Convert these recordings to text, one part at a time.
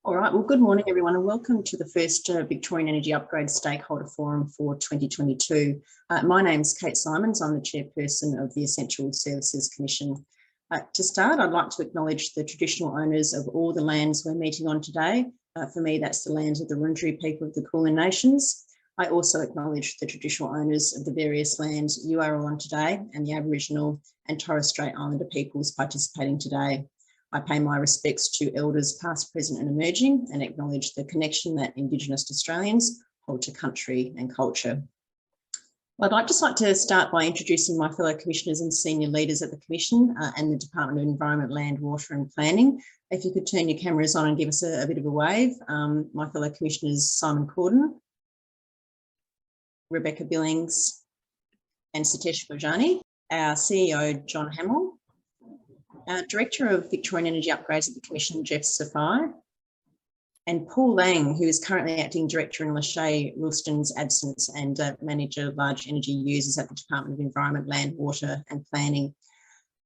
All right, well, good morning, everyone, and welcome to the first Victorian Energy Upgrades Stakeholder Forum for 2022. My name's Kate Simons. I'm the Chairperson of the Essential Services Commission. To start, I'd like to acknowledge the traditional owners of all the lands we're meeting on today. For me, that's the lands of the Wurundjeri people of the Kulin Nations. I also acknowledge the traditional owners of the various lands you are all on today and the Aboriginal and Torres Strait Islander peoples participating today. I pay my respects to elders past, present and emerging and acknowledge the connection that Indigenous Australians hold to country and culture. I'd just like to start by introducing my fellow commissioners and senior leaders at the Commission and the Department of Environment, Land, Water and Planning. If you could turn your cameras on and give us a bit of a wave. My fellow commissioners Simon Corden, Rebecca Billings and Satish Bojani, our CEO John Hamill, Director of Victorian Energy Upgrades at the Commission, Jeff Safai, and Paul Lang, who is currently Acting Director in Lachey Wilston's absence and Manager of Large Energy Users at the Department of Environment, Land, Water and Planning.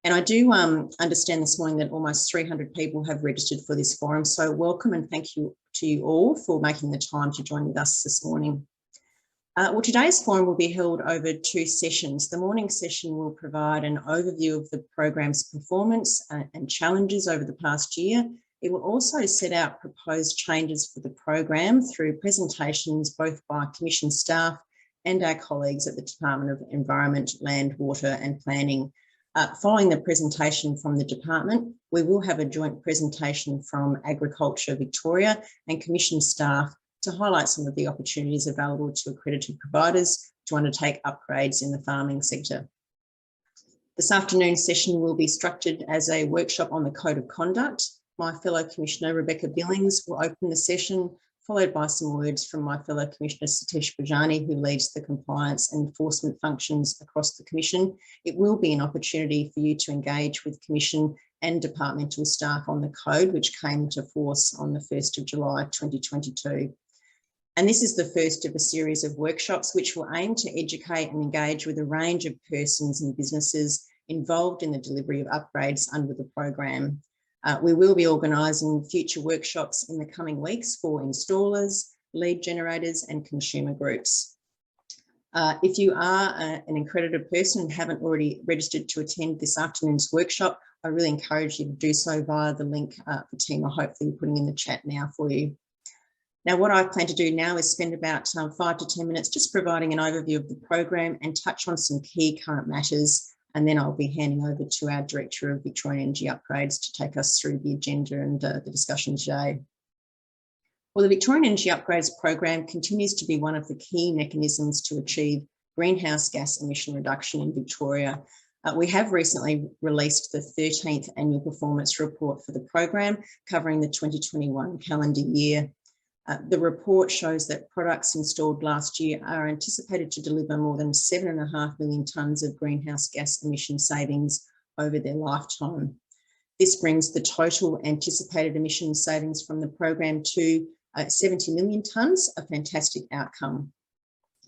And I do understand this morning that almost 300 people have registered for this forum, so welcome and thank you to you all for making the time to join with us this morning. Well, today's forum will be held over two sessions. The morning session will provide an overview of the program's performance and challenges over the past year. It will also set out proposed changes for the program through presentations both by Commission staff and our colleagues at the Department of Environment, Land, Water and Planning. Following the presentation from the department, we will have a joint presentation from Agriculture Victoria and Commission staff to highlight some of the opportunities available to accredited providers to undertake upgrades in the farming sector. This afternoon's session will be structured as a workshop on the Code of Conduct. My fellow Commissioner Rebecca Billings will open the session, followed by some words from my fellow Commissioner Satish Bojani, who leads the compliance and enforcement functions across the Commission. It will be an opportunity for you to engage with Commission and departmental staff on the code, which came into force on the 1st of July 2022. And this is the first of a series of workshops which will aim to educate and engage with a range of persons and businesses involved in the delivery of upgrades under the program. We will be organising future workshops in the coming weeks for installers, lead generators and consumer groups. If you are an accredited person and haven't already registered to attend this afternoon's workshop, I really encourage you to do so via the link the team are hopefully putting in the chat now for you. Now, what I plan to do now is spend about 5 to 10 minutes just providing an overview of the program and touch on some key current matters, and then I'll be handing over to our Director of Victorian Energy Upgrades to take us through the agenda and the discussion today. Well, the Victorian Energy Upgrades program continues to be one of the key mechanisms to achieve greenhouse gas emission reduction in Victoria. We have recently released the 13th annual performance report for the program, covering the 2021 calendar year. The report shows that products installed last year are anticipated to deliver more than 7.5 million tonnes of greenhouse gas emission savings over their lifetime. This brings the total anticipated emission savings from the program to 70 million tonnes, a fantastic outcome.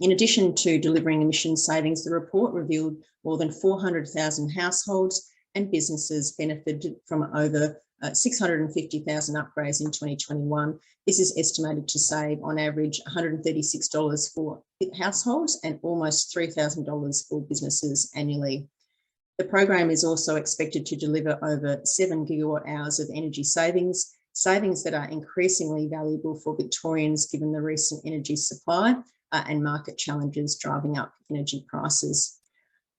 In addition to delivering emission savings, the report revealed more than 400,000 households and businesses benefited from over 650,000 upgrades in 2021. This is estimated to save on average $136 for households and almost $3,000 for businesses annually. The program is also expected to deliver over 7 gigawatt hours of energy savings that are increasingly valuable for Victorians given the recent energy supply and market challenges driving up energy prices.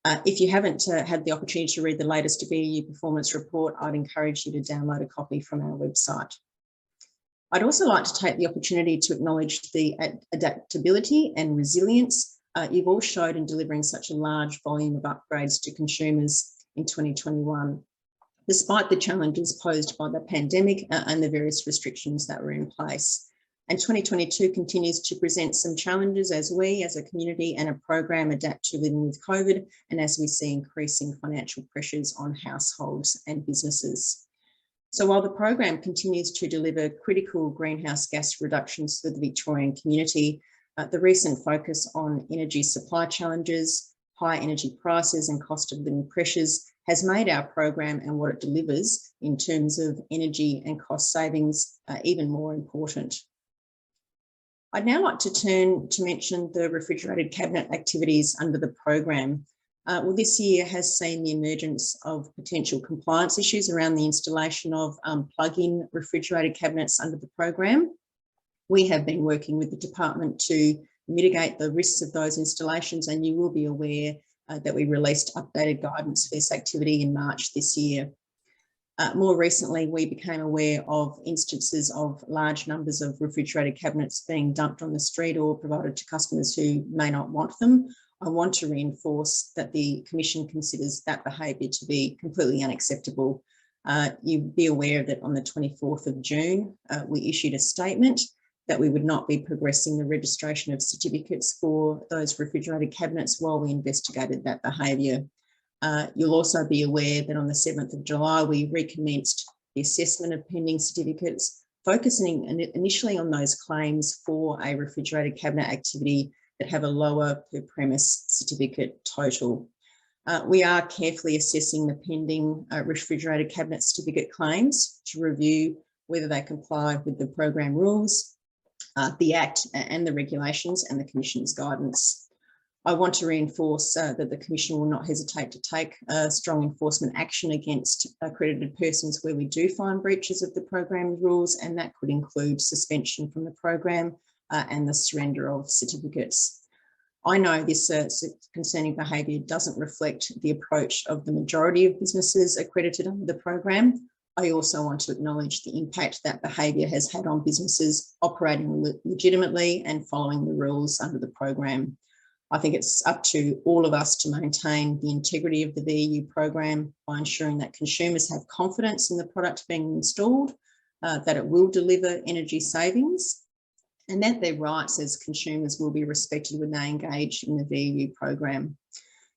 If you haven't had the opportunity to read the latest VEU performance report, I'd encourage you to download a copy from our website. I'd also like to take the opportunity to acknowledge the adaptability and resilience you've all showed in delivering such a large volume of upgrades to consumers in 2021, despite the challenges posed by the pandemic and the various restrictions that were in place. And 2022 continues to present some challenges as we as a community and a program adapt to living with COVID and as we see increasing financial pressures on households and businesses. So while the program continues to deliver critical greenhouse gas reductions for the Victorian community, the recent focus on energy supply challenges, high energy prices and cost of living pressures has made our program and what it delivers in terms of energy and cost savings even more important. I'd now like to turn to mention the refrigerated cabinet activities under the program. Well, this year has seen the emergence of potential compliance issues around the installation of plug-in refrigerated cabinets under the program. We have been working with the department to mitigate the risks of those installations, and you will be aware that we released updated guidance for this activity in March this year. More recently, we became aware of instances of large numbers of refrigerated cabinets being dumped on the street or provided to customers who may not want them. I want to reinforce that the Commission considers that behaviour to be completely unacceptable. You'd be aware that on the 24th of June, we issued a statement that we would not be progressing the registration of certificates for those refrigerated cabinets while we investigated that behaviour. You'll also be aware that on the 7th of July, we recommenced the assessment of pending certificates, focusing initially on those claims for a refrigerated cabinet activity that have a lower per premise certificate total. We are carefully assessing the pending refrigerated cabinet certificate claims to review whether they comply with the program rules, the Act and the regulations and the Commission's guidance. I want to reinforce that the Commission will not hesitate to take strong enforcement action against accredited persons where we do find breaches of the program rules, and that could include suspension from the program and the surrender of certificates. I know this concerning behaviour doesn't reflect the approach of the majority of businesses accredited under the program. I also want to acknowledge the impact that behaviour has had on businesses operating legitimately and following the rules under the program. I think it's up to all of us to maintain the integrity of the VEU program by ensuring that consumers have confidence in the product being installed, that it will deliver energy savings, and that their rights as consumers will be respected when they engage in the VEU program.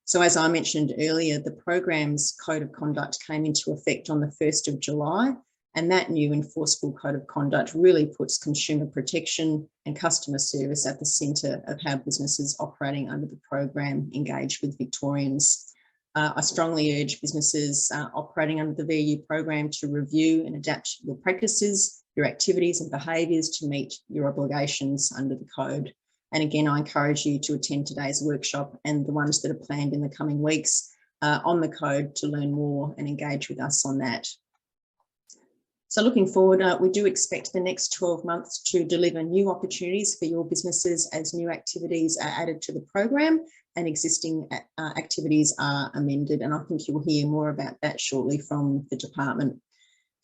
So as I mentioned earlier, the program's Code of Conduct came into effect on the 1st of July, and that new enforceable Code of Conduct really puts consumer protection and customer service at the centre of how businesses operating under the program engage with Victorians. I strongly urge businesses operating under the VEU program to review and adapt your practices, your activities and behaviours to meet your obligations under the code. And again, I encourage you to attend today's workshop and the ones that are planned in the coming weeks on the code to learn more and engage with us on that. So looking forward, we do expect the next 12 months to deliver new opportunities for your businesses as new activities are added to the program and existing activities are amended. And I think you'll hear more about that shortly from the department.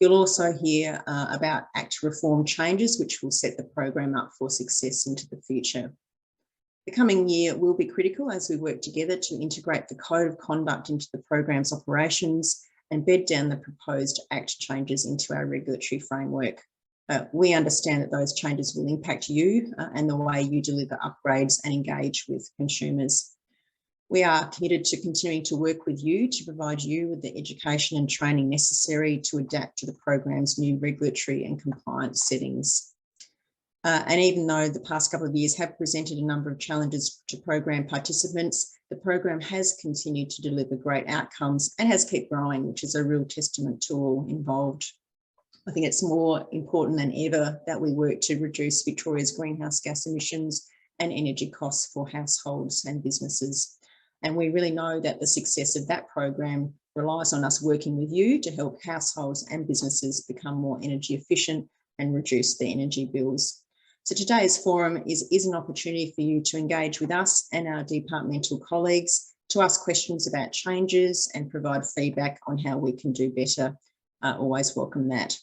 You'll also hear about Act reform changes, which will set the program up for success into the future. The coming year will be critical as we work together to integrate the Code of Conduct into the program's operations and bed down the proposed Act changes into our regulatory framework. We understand that those changes will impact you and the way you deliver upgrades and engage with consumers. We are committed to continuing to work with you to provide you with the education and training necessary to adapt to the program's new regulatory and compliance settings. And even though the past couple of years have presented a number of challenges to program participants, the program has continued to deliver great outcomes and has kept growing, which is a real testament to all involved. I think it's more important than ever that we work to reduce Victoria's greenhouse gas emissions and energy costs for households and businesses. And we really know that the success of that program relies on us working with you to help households and businesses become more energy efficient and reduce their energy bills. So today's forum is an opportunity for you to engage with us and our departmental colleagues, to ask questions about changes and provide feedback on how we can do better. Always welcome that.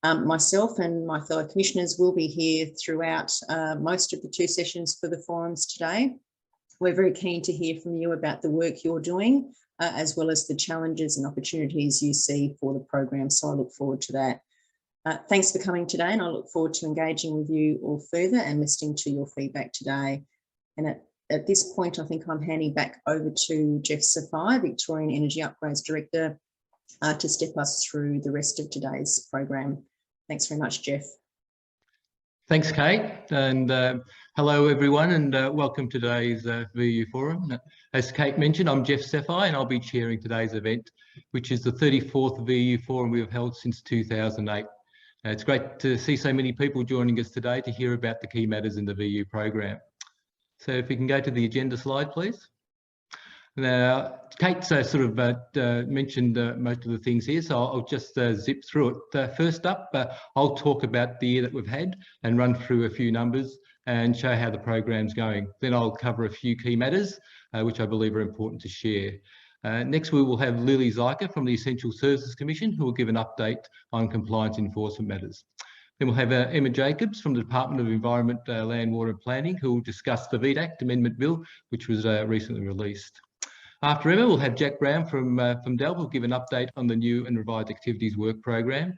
Myself and my fellow commissioners will be here throughout most of the 2 sessions for the forums today. We're very keen to hear from you about the work you're doing, as well as the challenges and opportunities you see for the program. So I look forward to that. Thanks for coming today, and I look forward to engaging with you all further and listening to your feedback today. And at this point, I think I'm handing back over to Jeff Safai, Victorian Energy Upgrades Director, to step us through the rest of today's program. Thanks very much, Jeff. Thanks, Kate, and hello everyone, and welcome to today's VU Forum. As Kate mentioned, I'm Jeff Sapphire, and I'll be chairing today's event, which is the 34th VU Forum we have held since 2008. It's great to see so many people joining us today to hear about the key matters in the VU program. So if we can go to the agenda slide, please. Now, Kate sort of mentioned most of the things here, so I'll just zip through it. First up, I'll talk about the year that we've had and run through a few numbers and show how the program's going. Then I'll cover a few key matters, which I believe are important to share. Next, we will have Lily Zyka from the Essential Services Commission, who will give an update on compliance enforcement matters. Then we'll have Emma Jacobs from the Department of Environment, Land, Water and Planning, who will discuss the VEET Act Amendment Bill, which was recently released. After Emma, we'll have Jack Brown from Dell, who'll give an update on the new and revised activities work program.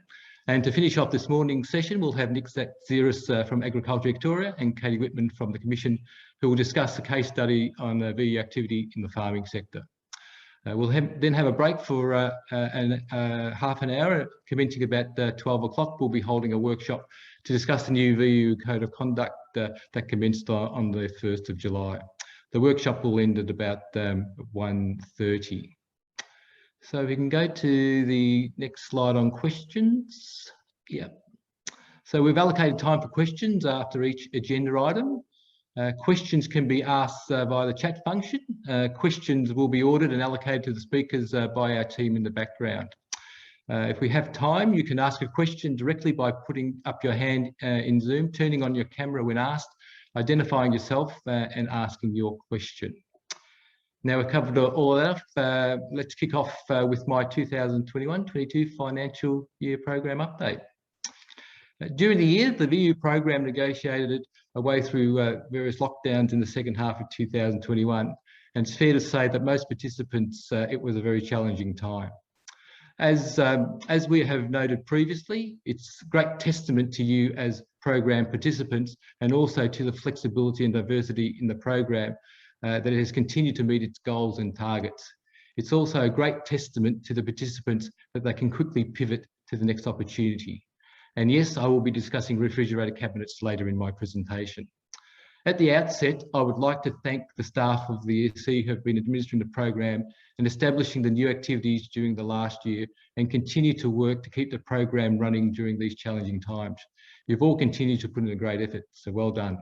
And to finish off this morning's session, we'll have Nick Zaxiris from Agriculture Victoria and Katie Whitman from the Commission, who will discuss the case study on VU activity in the farming sector. We'll then have a break for half an hour, commencing about 12 o'clock. We'll be holding a workshop to discuss the new VU Code of Conduct that commenced on the 1st of July. The workshop will end at about 1:30. So we can go to the next slide on questions. Yeah. So we've allocated time for questions after each agenda item. Questions can be asked via the chat function. Questions will be ordered and allocated to the speakers by our team in the background. If we have time, you can ask a question directly by putting up your hand in Zoom, turning on your camera when asked, identifying yourself and asking your question. Now we've covered all of that. Let's kick off with my 2021-22 financial year program update. During the year, the VU program negotiated a way through various lockdowns in the second half of 2021, and it's fair to say that most participants, it was a very challenging time. As we have noted previously, it's great testament to you as program participants and also to the flexibility and diversity in the program that it has continued to meet its goals and targets. It's also a great testament to the participants that they can quickly pivot to the next opportunity. And yes, I will be discussing refrigerator cabinets later in my presentation. At the outset, I would like to thank the staff of the EC who have been administering the program and establishing the new activities during the last year and continue to work to keep the program running during these challenging times. You've all continued to put in a great effort, so well done.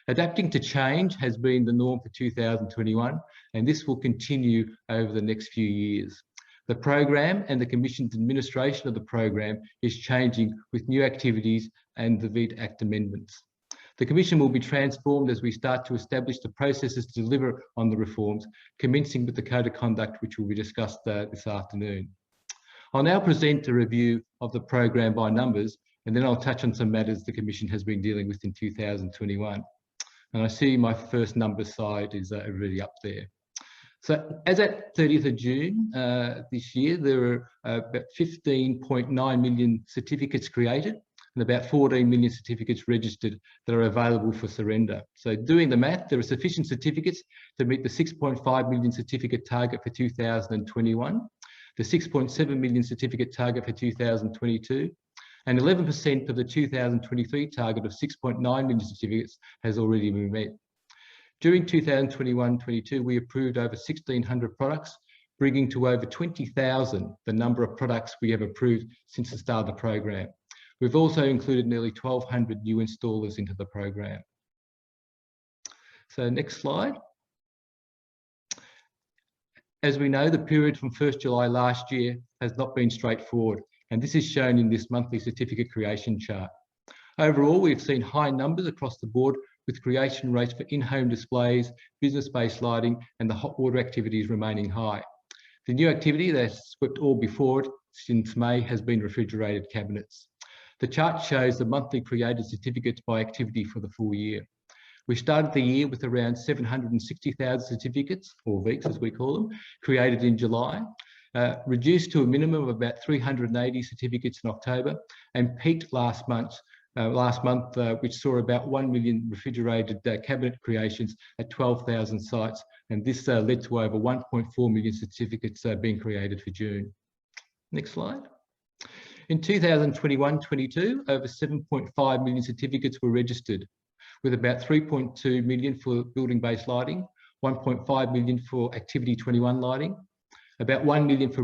Adapting to change has been the norm for 2021, and this will continue over the next few years. The program and the Commission's administration of the program is changing with new activities and the VEET Act amendments. The Commission will be transformed as we start to establish the processes to deliver on the reforms, commencing with the Code of Conduct, which will be discussed this afternoon. I'll now present a review of the program by numbers, and then I'll touch on some matters the Commission has been dealing with in 2021. And I see my first number slide is already up there. So as at 30th of June this year, there were about 15.9 million certificates created and about 14 million certificates registered that are available for surrender. So doing the math, there are sufficient certificates to meet the 6.5 million certificate target for 2021, the 6.7 million certificate target for 2022, and 11% of the 2023 target of 6.9 million certificates has already been met. During 2021-22, we approved over 1,600 products, bringing to over 20,000 the number of products we have approved since the start of the program. We've also included nearly 1,200 new installers into the program. So next slide. As we know, the period from 1st July last year has not been straightforward, and this is shown in this monthly certificate creation chart. Overall, we've seen high numbers across the board, with creation rates for in-home displays, business-based lighting, and the hot water activities remaining high. The new activity that's swept all before it since May has been refrigerated cabinets. The chart shows the monthly created certificates by activity for the full year. We started the year with around 760,000 certificates, or VEECs as we call them, created in July, reduced to a minimum of about 380 certificates in October, and peaked last month, which saw about 1 million refrigerated cabinet creations at 12,000 sites, and this led to over 1.4 million certificates being created for June. Next slide. In 2021-22, over 7.5 million certificates were registered, with about 3.2 million for building-based lighting, 1.5 million for Activity 21 lighting, about 1 million for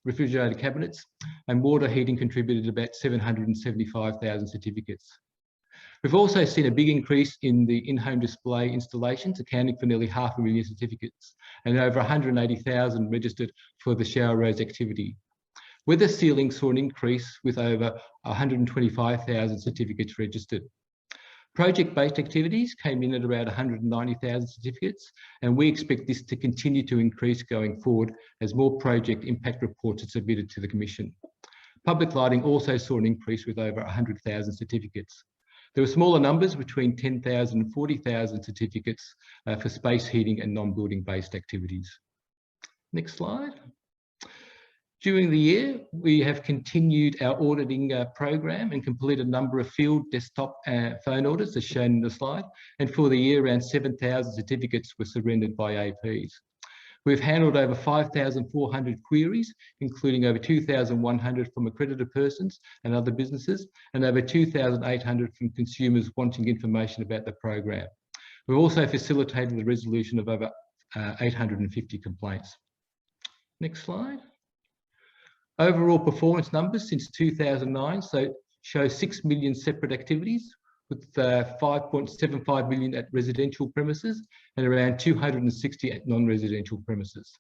refrigerator cabinets, and water heating contributed about 775,000 certificates. We've also seen a big increase in the in-home display installations, accounting for nearly 500,000 certificates, and over 180,000 registered for the shower rose activity. Weather sealing saw an increase with over 125,000 certificates registered. Project-based activities came in at around 190,000 certificates, and we expect this to continue to increase going forward as more project impact reports are submitted to the Commission. Public lighting also saw an increase with over 100,000 certificates. There were smaller numbers, between 10,000 and 40,000 certificates for space heating and non-building based activities. Next slide. During the year, we have continued our auditing program and completed a number of field desktop phone audits as shown in the slide. And for the year, around 7,000 certificates were surrendered by APs. We've handled over 5,400 queries, including over 2,100 from accredited persons and other businesses, and over 2,800 from consumers wanting information about the program. We've also facilitated the resolution of over 850 complaints. Next slide. Overall performance numbers since 2009 show 6 million separate activities, with 5.75 million at residential premises and around 260 at non-residential premises.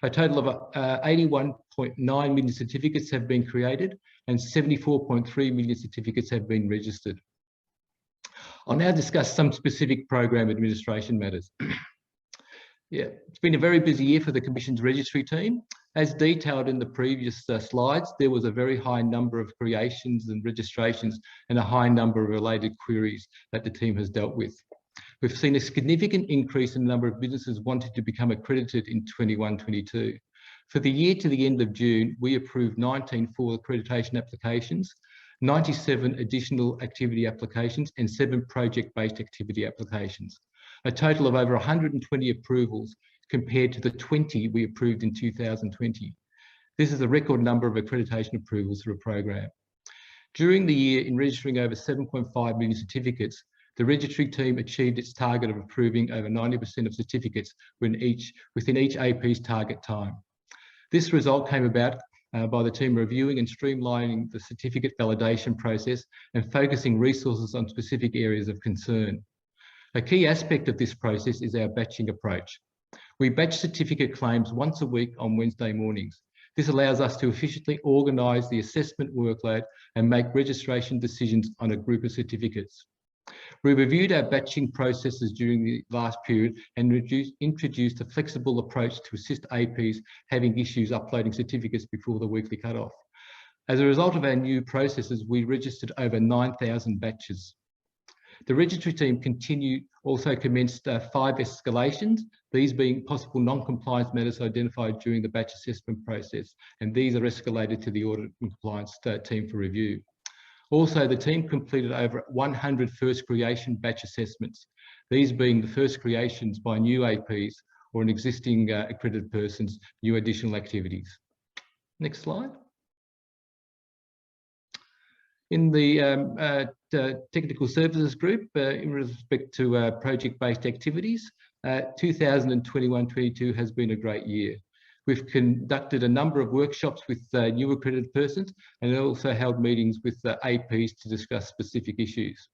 A total of 81.9 million certificates have been created and 74.3 million certificates have been registered. I'll now discuss some specific program administration matters. Yeah, it's been a very busy year for the Commission's registry team. As detailed in the previous slides, there was a very high number of creations and registrations and a high number of related queries that the team has dealt with. We've seen a significant increase in the number of businesses wanting to become accredited in 21-22. For the year to the end of June, we approved 19 full accreditation applications, 97 additional activity applications, and 7 project-based activity applications. A total of over 120 approvals compared to the 20 we approved in 2020. This is a record number of accreditation approvals for a program. During the year, in registering over 7.5 million certificates, the registry team achieved its target of approving over 90% of certificates within each AP's target time. This result came about by the team reviewing and streamlining the certificate validation process and focusing resources on specific areas of concern. A key aspect of this process is our batching approach. We batch certificate claims once a week on Wednesday mornings. This allows us to efficiently organise the assessment workload and make registration decisions on a group of certificates. We reviewed our batching processes during the last period and introduced a flexible approach to assist APs having issues uploading certificates before the weekly cut-off. As a result of our new processes, we registered over 9,000 batches. The registry team also commenced 5 escalations, these being possible non-compliance matters identified during the batch assessment process, and these are escalated to the audit and compliance team for review. Also, the team completed over 100 first creation batch assessments, these being the first creations by new APs or an existing accredited person's new additional activities. Next slide. In the technical services group, in respect to project-based activities, 2021-22 has been a great year. We've conducted a number of workshops with new accredited persons and also held meetings with APs to discuss specific issues.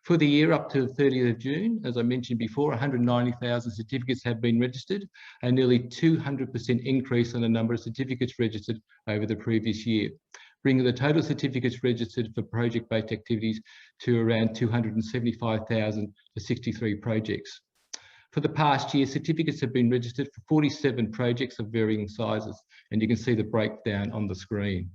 For the year up to the 30th of June, as I mentioned before, 190,000 certificates have been registered, a nearly 200% increase on the number of certificates registered over the previous year, bringing the total certificates registered for project-based activities to around 275,000 for 63 projects. For the past year, certificates have been registered for 47 projects of varying sizes, and you can see the breakdown on the screen.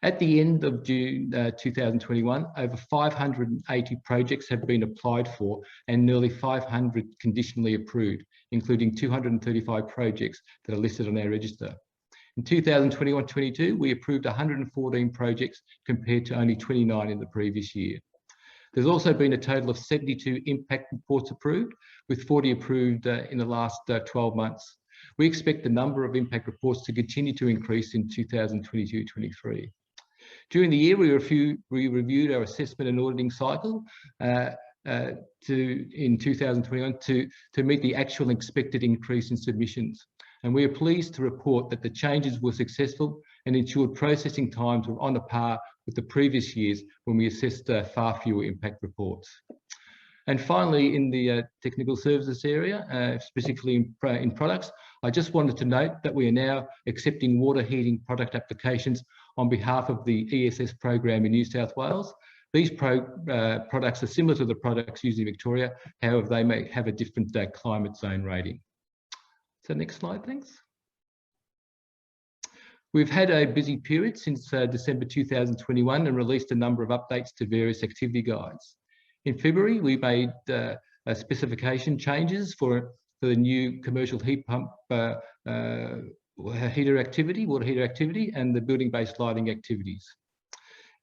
At the end of June 2021, over 580 projects have been applied for and nearly 500 conditionally approved, including 235 projects that are listed on our register. In 2021-22, we approved 114 projects compared to only 29 in the previous year. There's also been a total of 72 impact reports approved, with 40 approved in the last 12 months. We expect the number of impact reports to continue to increase in 2022-23. During the year, we reviewed our assessment and auditing cycle in 2021 to meet the actual expected increase in submissions. And we are pleased to report that the changes were successful and ensured processing times were on a par with the previous years when we assessed far fewer impact reports. And finally, in the technical services area, specifically in products, I just wanted to note that we are now accepting water heating product applications on behalf of the ESS program in New South Wales. These products are similar to the products used in Victoria, however, they may have a different climate zone rating. So next slide, thanks. We've had a busy period since December 2021 and released a number of updates to various activity guides. In February, we made specification changes for the new commercial heat pump water heater activity and the building-based lighting activities.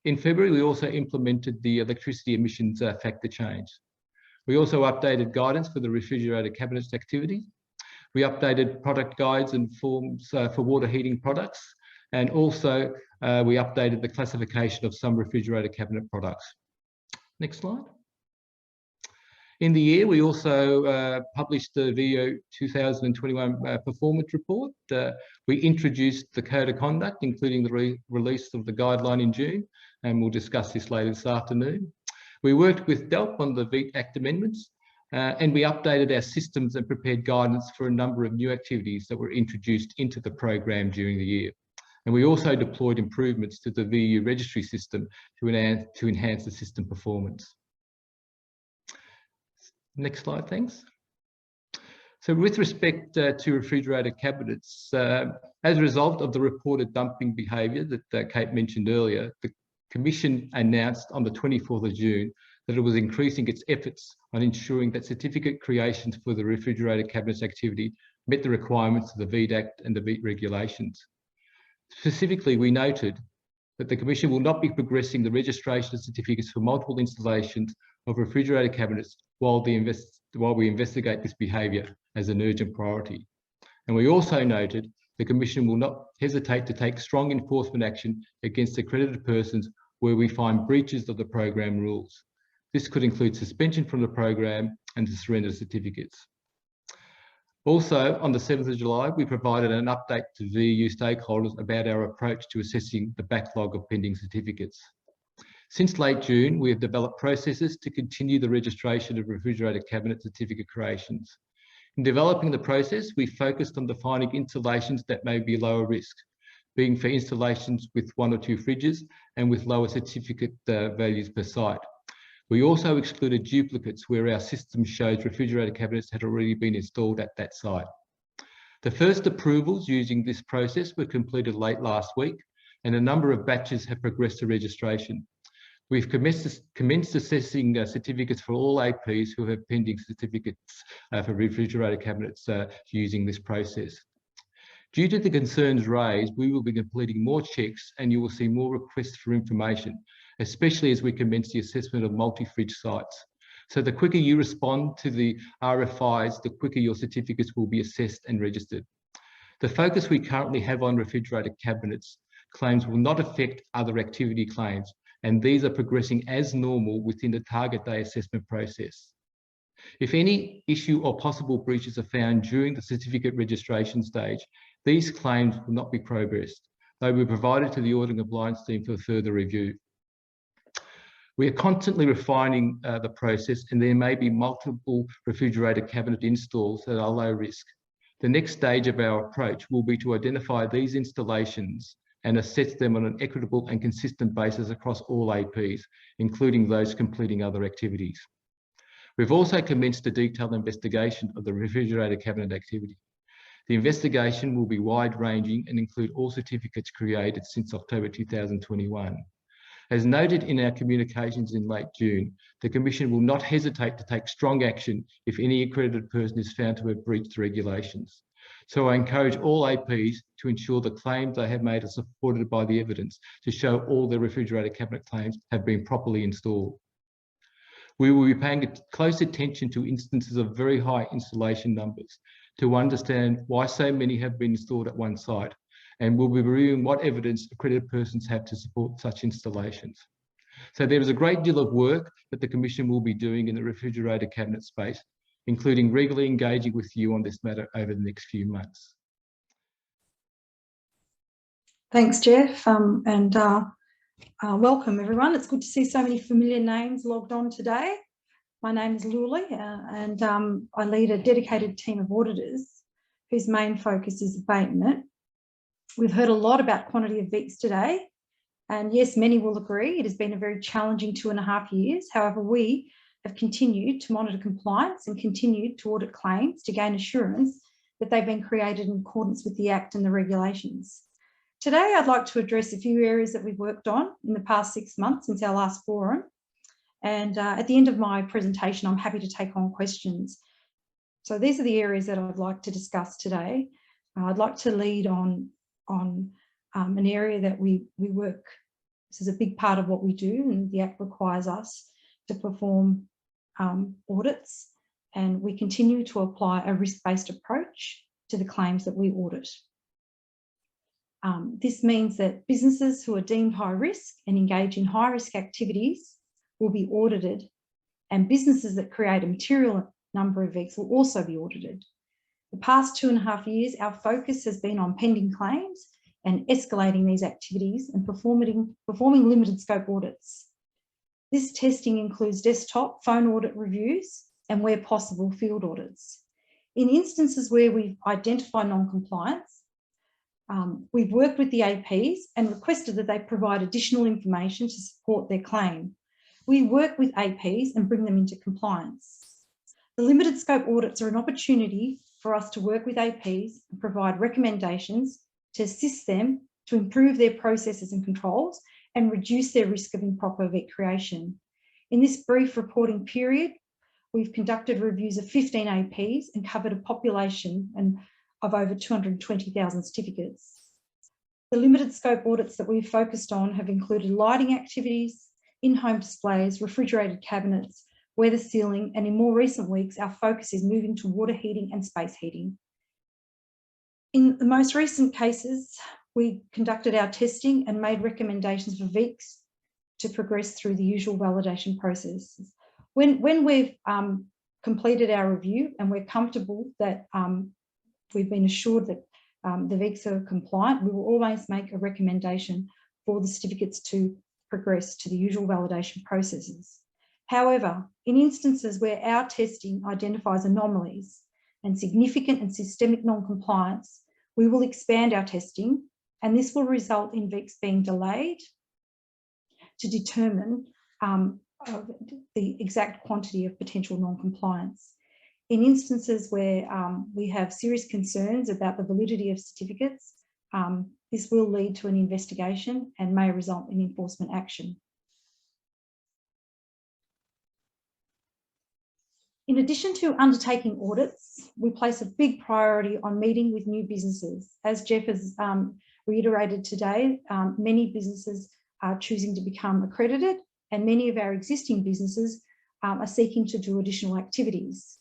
In February, we also implemented the electricity emissions factor change. We also updated guidance for the refrigerator cabinets activity. We updated product guides and forms for water heating products, and also we updated the classification of some refrigerator cabinet products. Next slide. In the year, we also published the VO 2021 performance report. We introduced the code of conduct, including the release of the guideline in June, and we'll discuss this later this afternoon. We worked with DELP on the VEET Act amendments, and we updated our systems and prepared guidance for a number of new activities that were introduced into the program during the year. And we also deployed improvements to the VU registry system to enhance the system performance. Next slide, thanks. So with respect to refrigerator cabinets, as a result of the reported dumping behaviour that Kate mentioned earlier, the Commission announced on the 24th of June that it was increasing its efforts on ensuring that certificate creations for the refrigerator cabinets activity met the requirements of the VEET Act and the VEET regulations. Specifically, we noted that the Commission will not be progressing the registration of certificates for multiple installations of refrigerator cabinets while we investigate this behaviour as an urgent priority. And we also noted the Commission will not hesitate to take strong enforcement action against accredited persons where we find breaches of the program rules. This could include suspension from the program and to surrender certificates. Also, on the 7th of July, we provided an update to VU stakeholders about our approach to assessing the backlog of pending certificates. Since late June, we have developed processes to continue the registration of refrigerator cabinet certificate creations. In developing the process, we focused on defining installations that may be lower risk, being for installations with 1 or 2 fridges and with lower certificate values per site. We also excluded duplicates where our system shows refrigerator cabinets had already been installed at that site. The first approvals using this process were completed late last week, and a number of batches have progressed to registration. We've commenced assessing certificates for all APs who have pending certificates for refrigerator cabinets using this process. Due to the concerns raised, we will be completing more checks and you will see more requests for information, especially as we commence the assessment of multi-fridge sites. So the quicker you respond to the RFIs, the quicker your certificates will be assessed and registered. The focus we currently have on refrigerator cabinets claims will not affect other activity claims, and these are progressing as normal within the target day assessment process. If any issue or possible breaches are found during the certificate registration stage, these claims will not be progressed. They will be provided to the Audit and Compliance team for further review. We are constantly refining the process, and there may be multiple refrigerator cabinet installs that are low risk. The next stage of our approach will be to identify these installations and assess them on an equitable and consistent basis across all APs, including those completing other activities. We've also commenced a detailed investigation of the refrigerator cabinet activity. The investigation will be wide-ranging and include all certificates created since October 2021. As noted in our communications in late June, the Commission will not hesitate to take strong action if any accredited person is found to have breached the regulations. So I encourage all APs to ensure the claims they have made are supported by the evidence to show all their refrigerator cabinet claims have been properly installed. We will be paying close attention to instances of very high installation numbers to understand why so many have been installed at one site and we'll be reviewing what evidence accredited persons have to support such installations. So there is a great deal of work that the Commission will be doing in the refrigerator cabinet space, including regularly engaging with you on this matter over the next few months. Thanks, Jeff, and welcome everyone. It's good to see so many familiar names logged on today. My name is Luli, and I lead a dedicated team of auditors whose main focus is abatement. We've heard a lot about quantity of VECs today, and yes, many will agree it has been a very challenging 2.5 years. However, we have continued to monitor compliance and continued to audit claims to gain assurance that they've been created in accordance with the Act and the regulations. Today, I'd like to address a few areas that we've worked on in the past 6 months since our last forum. And at the end of my presentation, I'm happy to take on questions. So these are the areas that I'd like to discuss today. I'd like to lead on an area that we work. This is a big part of what we do, and the Act requires us to perform audits, and we continue to apply a risk-based approach to the claims that we audit. This means that businesses who are deemed high risk and engage in high risk activities will be audited, and businesses that create a material number of VECs will also be audited. The past 2.5 years, our focus has been on pending claims and escalating these activities and performing limited scope audits. This testing includes desktop, phone audit reviews, and where possible, field audits. In instances where we've identified non-compliance, we've worked with the APs and requested that they provide additional information to support their claim. We work with APs and bring them into compliance. The limited scope audits are an opportunity for us to work with APs and provide recommendations to assist them to improve their processes and controls and reduce their risk of improper VEC creation. In this brief reporting period, we've conducted reviews of 15 APs and covered a population of over 220,000 certificates. The limited scope audits that we've focused on have included lighting activities, in-home displays, refrigerated cabinets, weather sealing, and in more recent weeks, our focus is moving to water heating and space heating. In the most recent cases, we conducted our testing and made recommendations for VECs to progress through the usual validation processes. When we've completed our review and we're comfortable that we've been assured that the VECs are compliant, we will always make a recommendation for the certificates to progress to the usual validation processes. However, in instances where our testing identifies anomalies and significant and systemic non-compliance, we will expand our testing, and this will result in VECs being delayed to determine the exact quantity of potential non-compliance. In instances where we have serious concerns about the validity of certificates, this will lead to an investigation and may result in enforcement action. In addition to undertaking audits, we place a big priority on meeting with new businesses. As Jeff has reiterated today, many businesses are choosing to become accredited, and many of our existing businesses are seeking to do additional activities.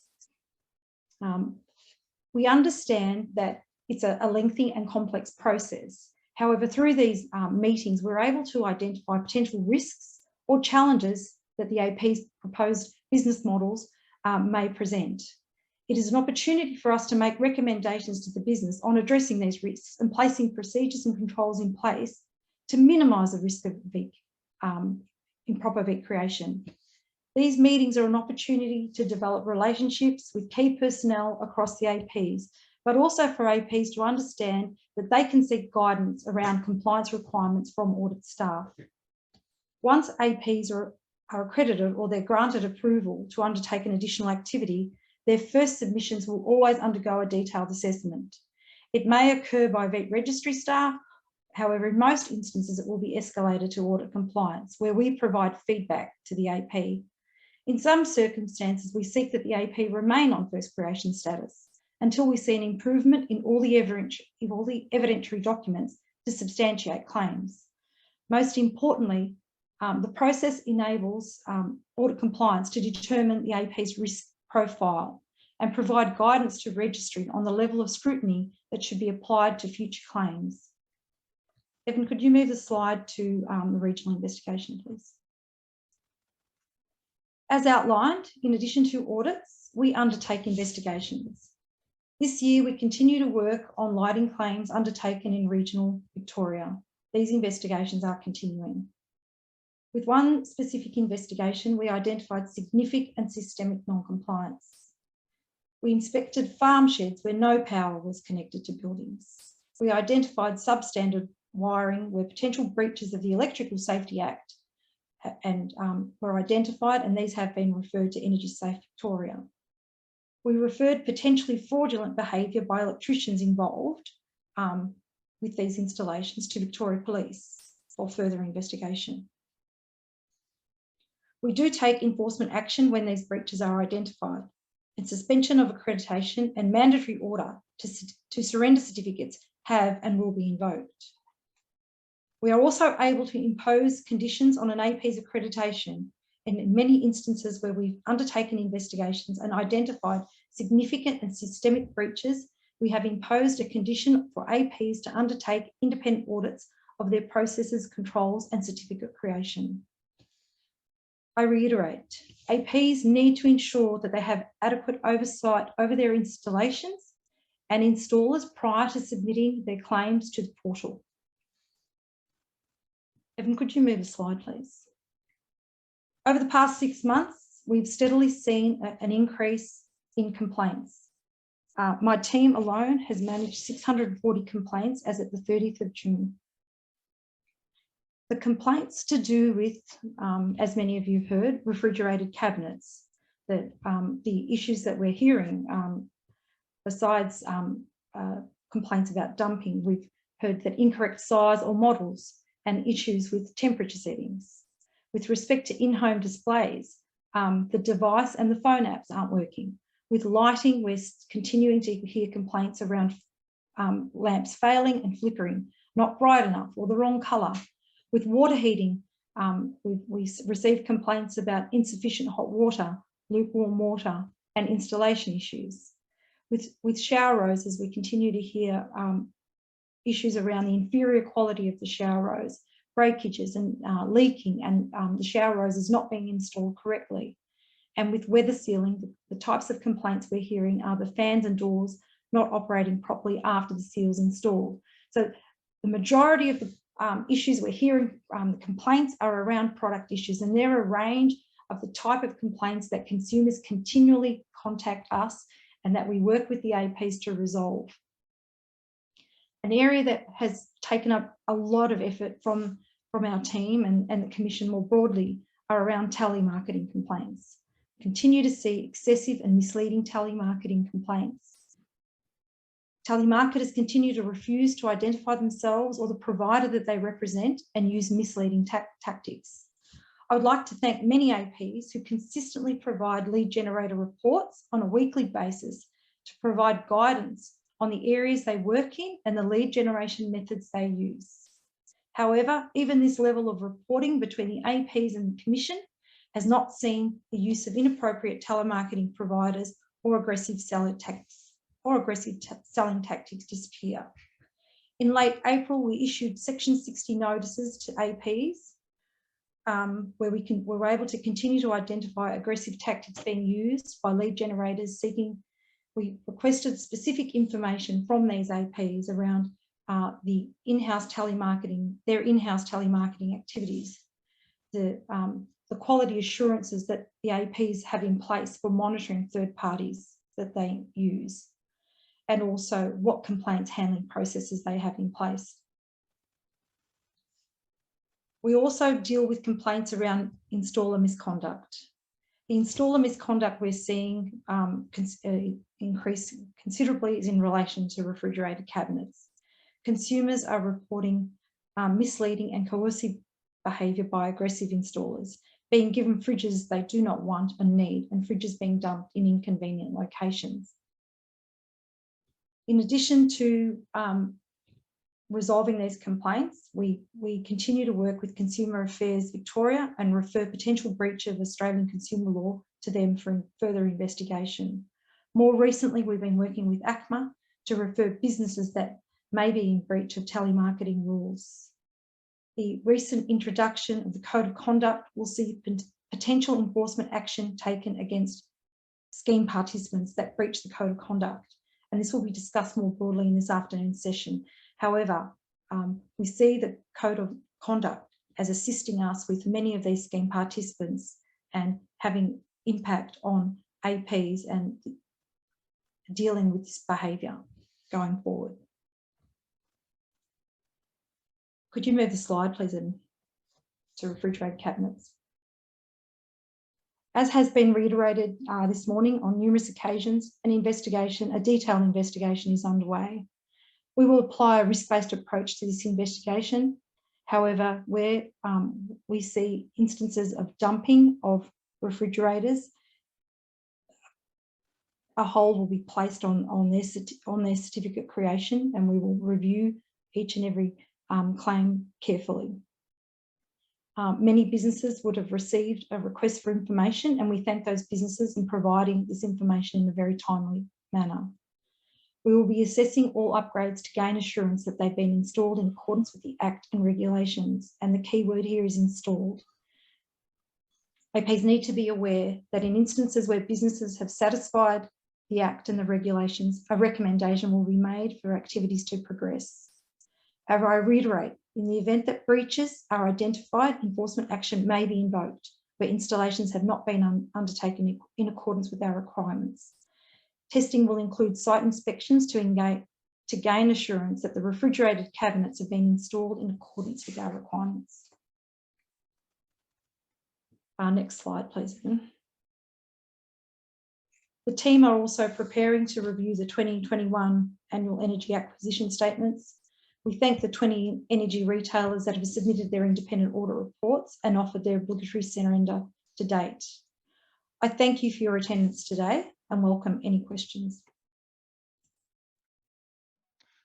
We understand that it's a lengthy and complex process. However, through these meetings, we're able to identify potential risks or challenges that the AP's proposed business models may present. It is an opportunity for us to make recommendations to the business on addressing these risks and placing procedures and controls in place to minimise the risk of improper VEC creation. These meetings are an opportunity to develop relationships with key personnel across the APs, but also for APs to understand that they can seek guidance around compliance requirements from audit staff. Once APs are accredited or they're granted approval to undertake an additional activity, their first submissions will always undergo a detailed assessment. It may occur by VEC registry staff. However, in most instances, it will be escalated to audit compliance, where we provide feedback to the AP. In some circumstances, we seek that the AP remain on first creation status until we see an improvement in all the evidentiary documents to substantiate claims. Most importantly, the process enables audit compliance to determine the AP's risk profile and provide guidance to registry on the level of scrutiny that should be applied to future claims. Evan, could you move the slide to the regional investigation, please? As outlined, in addition to audits, we undertake investigations. This year, we continue to work on lighting claims undertaken in regional Victoria. These investigations are continuing. With one specific investigation, we identified significant and systemic non-compliance. We inspected farm sheds where no power was connected to buildings. We identified substandard wiring where potential breaches of the Electrical Safety Act were identified, and these have been referred to Energy Safe Victoria. We referred potentially fraudulent behaviour by electricians involved with these installations to Victoria Police for further investigation. We do take enforcement action when these breaches are identified, and suspension of accreditation and mandatory order to surrender certificates have and will be invoked. We are also able to impose conditions on an AP's accreditation, and in many instances where we've undertaken investigations and identified significant and systemic breaches, we have imposed a condition for APs to undertake independent audits of their processes, controls, and certificate creation. I reiterate, APs need to ensure that they have adequate oversight over their installations and installers prior to submitting their claims to the portal. Evan, could you move the slide, please? Over the past 6 months, we've steadily seen an increase in complaints. My team alone has managed 640 complaints as at the 30th of June. The complaints to do with, as many of you have heard, refrigerated cabinets, that the issues that we're hearing, besides complaints about dumping, we've heard that incorrect size or models and issues with temperature settings. With respect to in-home displays, the device and the phone apps aren't working. With lighting, we're continuing to hear complaints around lamps failing and flickering, not bright enough or the wrong colour. With water heating, we received complaints about insufficient hot water, lukewarm water, and installation issues. With shower roses, we continue to hear issues around the inferior quality of the shower rose, breakages and leaking, and the shower roses not being installed correctly. And with weather sealing, the types of complaints we're hearing are the fans and doors not operating properly after the seal's installed. So the majority of the issues we're hearing, the complaints are around product issues, and they're a range of the type of complaints that consumers continually contact us and that we work with the APs to resolve. An area that has taken up a lot of effort from our team and the Commission more broadly are around telemarketing complaints. Continue to see excessive and misleading telemarketing complaints. Telemarketers continue to refuse to identify themselves or the provider that they represent and use misleading tactics. I would like to thank many APs who consistently provide lead generator reports on a weekly basis to provide guidance on the areas they work in and the lead generation methods they use. However, even this level of reporting between the APs and the Commission has not seen the use of inappropriate telemarketing providers or aggressive selling tactics disappear. In late April, we issued Section 60 notices to APs where we were able to continue to identify aggressive tactics being used by lead generators seeking. We requested specific information from these APs around the in-house telemarketing, their in-house telemarketing activities, the quality assurances that the APs have in place for monitoring third parties that they use, and also what complaints handling processes they have in place. We also deal with complaints around installer misconduct. The installer misconduct we're seeing increase considerably is in relation to refrigerated cabinets. Consumers are reporting misleading and coercive behaviour by aggressive installers, being given fridges they do not want and need, and fridges being dumped in inconvenient locations. In addition to resolving these complaints, we continue to work with Consumer Affairs Victoria and refer potential breach of Australian consumer law to them for further investigation. More recently, we've been working with ACMA to refer businesses that may be in breach of telemarketing rules. The recent introduction of the Code of Conduct will see potential enforcement action taken against scheme participants that breach the Code of Conduct. And this will be discussed more broadly in this afternoon's session. However, we see the Code of Conduct as assisting us with many of these scheme participants and having impact on APs and dealing with this behaviour going forward. Could you move the slide, please, Evan, to refrigerated cabinets? As has been reiterated this morning on numerous occasions, a detailed investigation is underway. We will apply a risk-based approach to this investigation. However, where we see instances of dumping of refrigerators, a hold will be placed on their certificate creation, and we will review each and every claim carefully. Many businesses would have received a request for information, and we thank those businesses in providing this information in a very timely manner. We will be assessing all upgrades to gain assurance that they've been installed in accordance with the Act and regulations, and the key word here is installed. APs need to be aware that in instances where businesses have satisfied the Act and the regulations, a recommendation will be made for activities to progress. However, I reiterate, in the event that breaches are identified, enforcement action may be invoked where installations have not been undertaken in accordance with our requirements. Testing will include site inspections to gain assurance that the refrigerated cabinets have been installed in accordance with our requirements. Next slide, please. The team are also preparing to review the 2021 annual energy acquisition statements. We thank the 20 energy retailers that have submitted their independent audit reports and offered their obligatory surrender to date. I thank you for your attendance today and welcome any questions.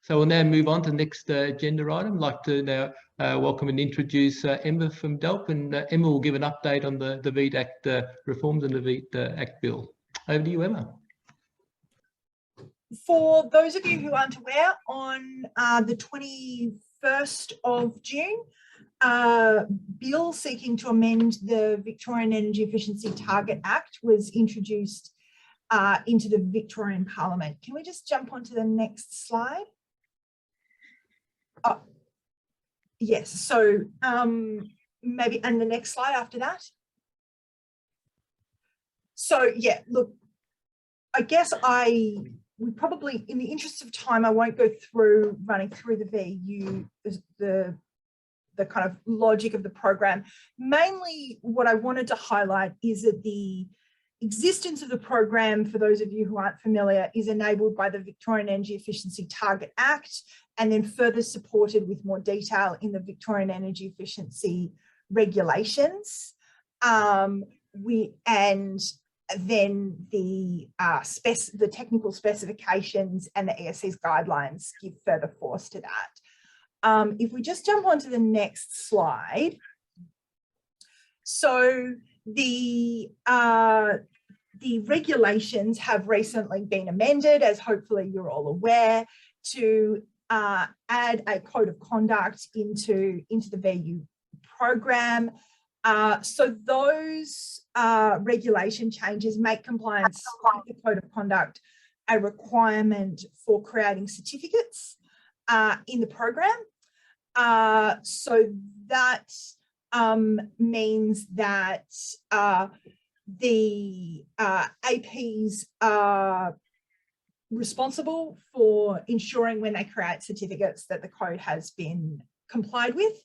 So we'll now move on to the next agenda item. I'd like to now welcome and introduce Emma from DELP, and Emma will give an update on the VEET Act reforms and the VEET Act bill. Over to you, Emma. For those of you who aren't aware, on the 21st of June, a bill seeking to amend the Victorian Energy Efficiency Target Act was introduced into the Victorian Parliament. Can we just jump onto the next slide? Oh, yes, so maybe, and the next slide after that. So yeah, look, I guess we probably, in the interest of time, I won't go through running through the VU, the kind of logic of the program. Mainly what I wanted to highlight is that the existence of the program, for those of you who aren't familiar, is enabled by the Victorian Energy Efficiency Target Act, and then further supported with more detail in the Victorian Energy Efficiency regulations. Then the technical specifications and the ESC's guidelines give further force to that. If we just jump onto the next slide. So the regulations have recently been amended, as hopefully you're all aware, to add a code of conduct into the VU program. So those regulation changes make compliance with the code of conduct a requirement for creating certificates in the program. So that means that the APs are responsible for ensuring when they create certificates that the code has been complied with.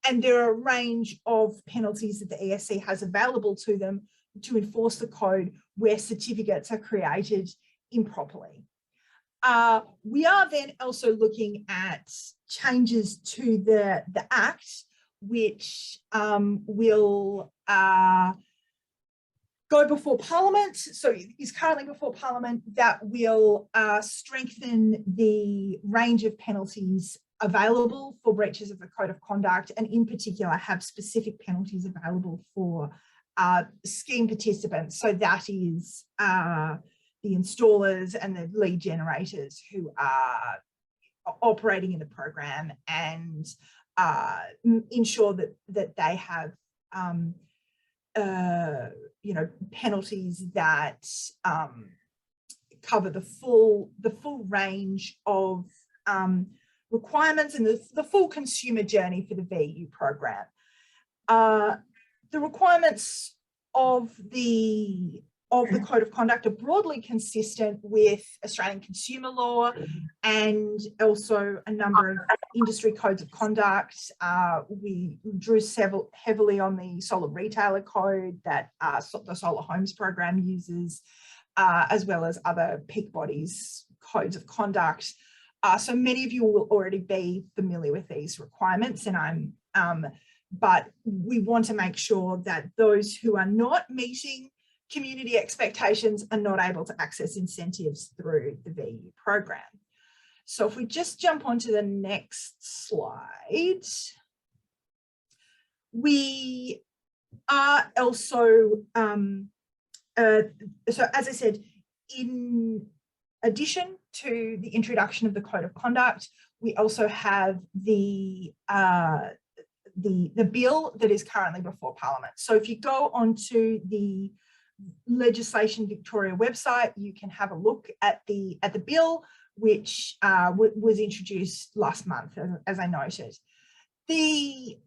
And there are a range of penalties that the ESC has available to them to enforce the code where certificates are created improperly. We are then also looking at changes to the Act, which will go before Parliament, so is currently before Parliament, that will strengthen the range of penalties available for breaches of the Code of Conduct, and in particular have specific penalties available for scheme participants. So that is the installers and the lead generators who are operating in the program and ensure that they have you know, penalties that cover the full range of requirements and the full consumer journey for the VU program. The requirements of the Code of Conduct are broadly consistent with Australian consumer law and also a number of industry codes of conduct. We drew heavily on the Solar Retailer Code that the Solar Homes program uses, as well as other peak bodies codes of conduct. So many of you will already be familiar with these requirements, and but we want to make sure that those who are not meeting community expectations are not able to access incentives through the VU program. So if we just jump onto the next slide, we are also, so as I said, in addition to the introduction of the Code of Conduct, we also have the bill that is currently before Parliament. So if you go onto the Legislation Victoria website, you can have a look at the bill, which was introduced last month, as I noted. The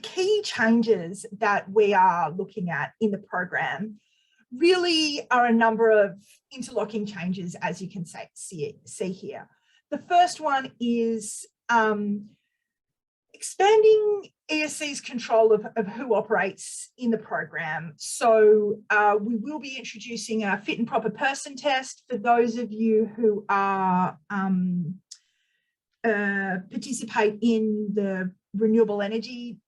key changes that we are looking at in the program really are a number of interlocking changes, as you can see here. The first one is expanding ESC's control of who operates in the program. So we will be introducing a fit and proper person test for those of you who are participate in the renewable energy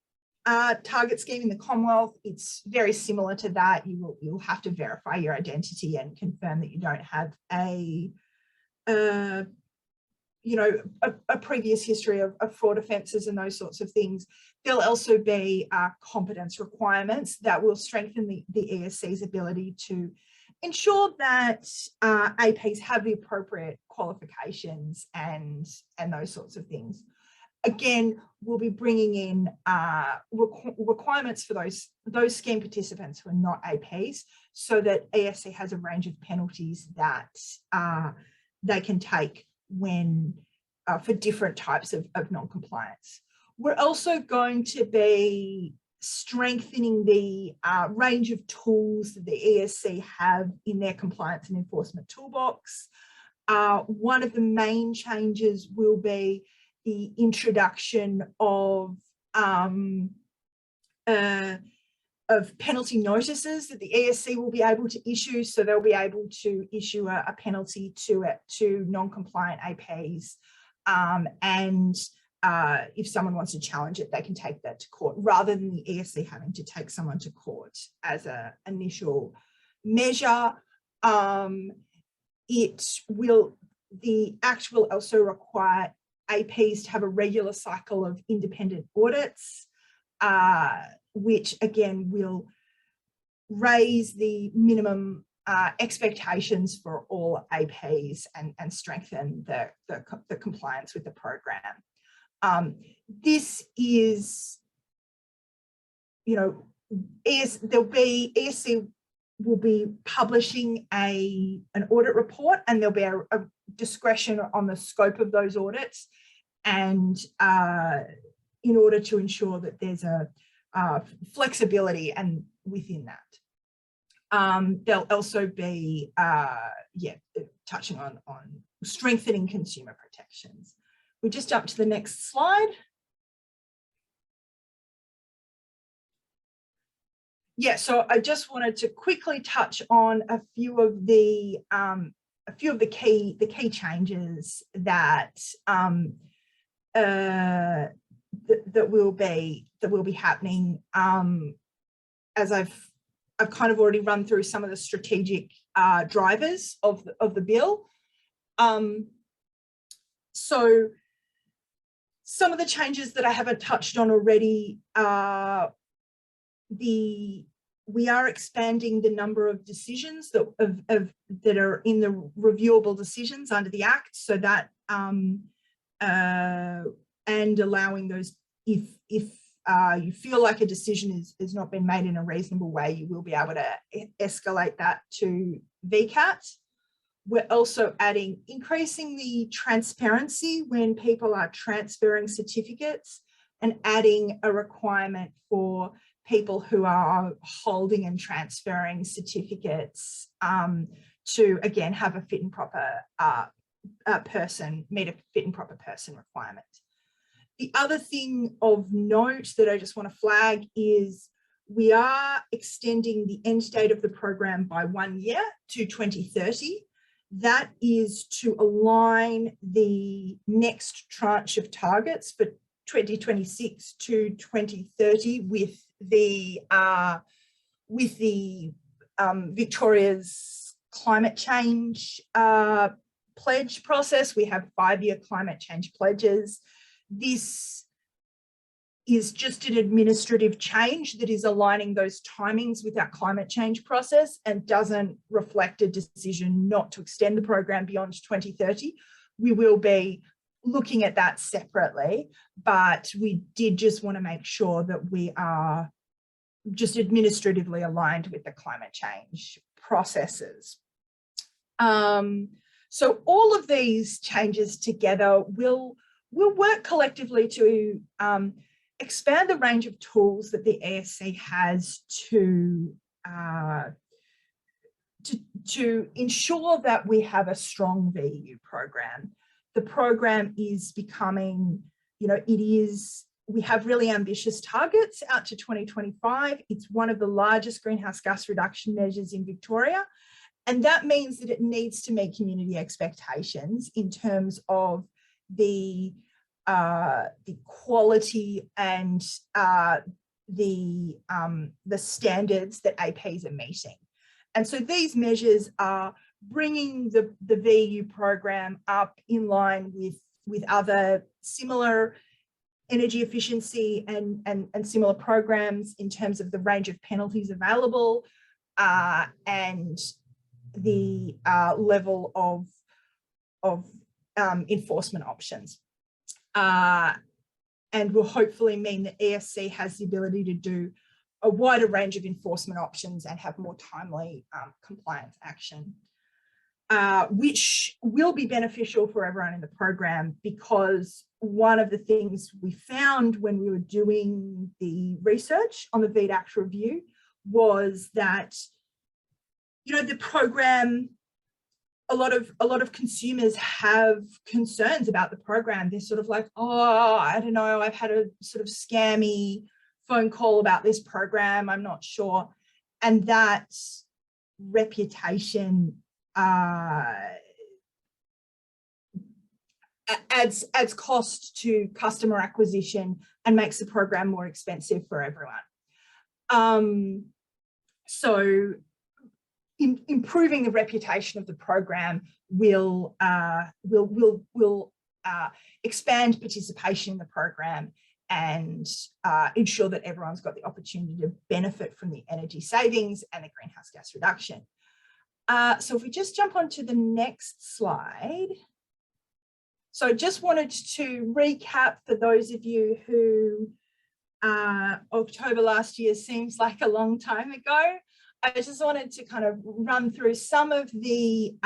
target scheme in the Commonwealth. It's very similar to that. You'll have to verify your identity and confirm that you don't have a you know, a previous history of fraud offences and those sorts of things. There'll also be competence requirements that will strengthen the ESC's ability to ensure that APs have the appropriate qualifications and those sorts of things. Again, we'll be bringing in requirements for those scheme participants who are not APs, so that ESC has a range of penalties that they can take when for different types of non-compliance. We're also going to be strengthening the range of tools that the ESC have in their compliance and enforcement toolbox. One of the main changes will be the introduction of penalty notices that the ESC will be able to issue. So they'll be able to issue a penalty to non-compliant APs, and if someone wants to challenge it, they can take that to court rather than the ESC having to take someone to court as an initial measure. The Act will also require APs to have a regular cycle of independent audits, which again will raise the minimum expectations for all APs and strengthen the compliance with the program. This is, you know, ESC will be publishing an audit report, and there'll be a discretion on the scope of those audits, and in order to ensure that there's a flexibility and within that. There'll also be touching on strengthening consumer protections. We just jump to the next slide. Yeah, so I just wanted to quickly touch on a few of the key changes that that will be happening. As I've kind of already run through some of the strategic drivers of the bill. So some of the changes that I haven't touched on already are we are expanding the number of decisions that are in the reviewable decisions under the Act, so that and allowing those, if you feel like a decision has not been made in a reasonable way, you will be able to escalate that to VCAT. We're also increasing the transparency when people are transferring certificates, and adding a requirement for people who are holding and transferring certificates to, again, have a fit and proper person, meet a fit and proper person requirement. The other thing of note that I just want to flag is we are extending the end date of the program by 1 year to 2030. That is to align the next tranche of targets for 2026 to 2030 with the Victoria's climate change pledge process. We have 5-year climate change pledges. This is just an administrative change that is aligning those timings with our climate change process and doesn't reflect a decision not to extend the program beyond 2030. We will be looking at that separately, but we did just want to make sure that we are just administratively aligned with the climate change processes. So all of these changes together will work collectively to expand the range of tools that the ESC has to ensure that we have a strong VU program. The program is becoming, we have really ambitious targets out to 2025. It's one of the largest greenhouse gas reduction measures in Victoria. And that means that it needs to meet community expectations in terms of the quality and the standards that APs are meeting. And so these measures are bringing the VU program up in line with other similar energy efficiency and similar programs in terms of the range of penalties available and the level of enforcement options. And will hopefully mean that ESC has the ability to do a wider range of enforcement options and have more timely compliance action, which will be beneficial for everyone in the program, because one of the things we found when we were doing the research on the VDAC review was that, the program, a lot of consumers have concerns about the program. They're sort of like, oh, I don't know, I've had a sort of scammy phone call about this program, I'm not sure. And that reputation adds cost to customer acquisition and makes the program more expensive for everyone. So improving the reputation of the program will expand participation in the program and ensure that everyone's got the opportunity to benefit from the energy savings and the greenhouse gas reduction. So if we just jump onto the next slide. So I just wanted to recap for those of you who October last year seems like a long time ago. I just wanted to kind of run through some of the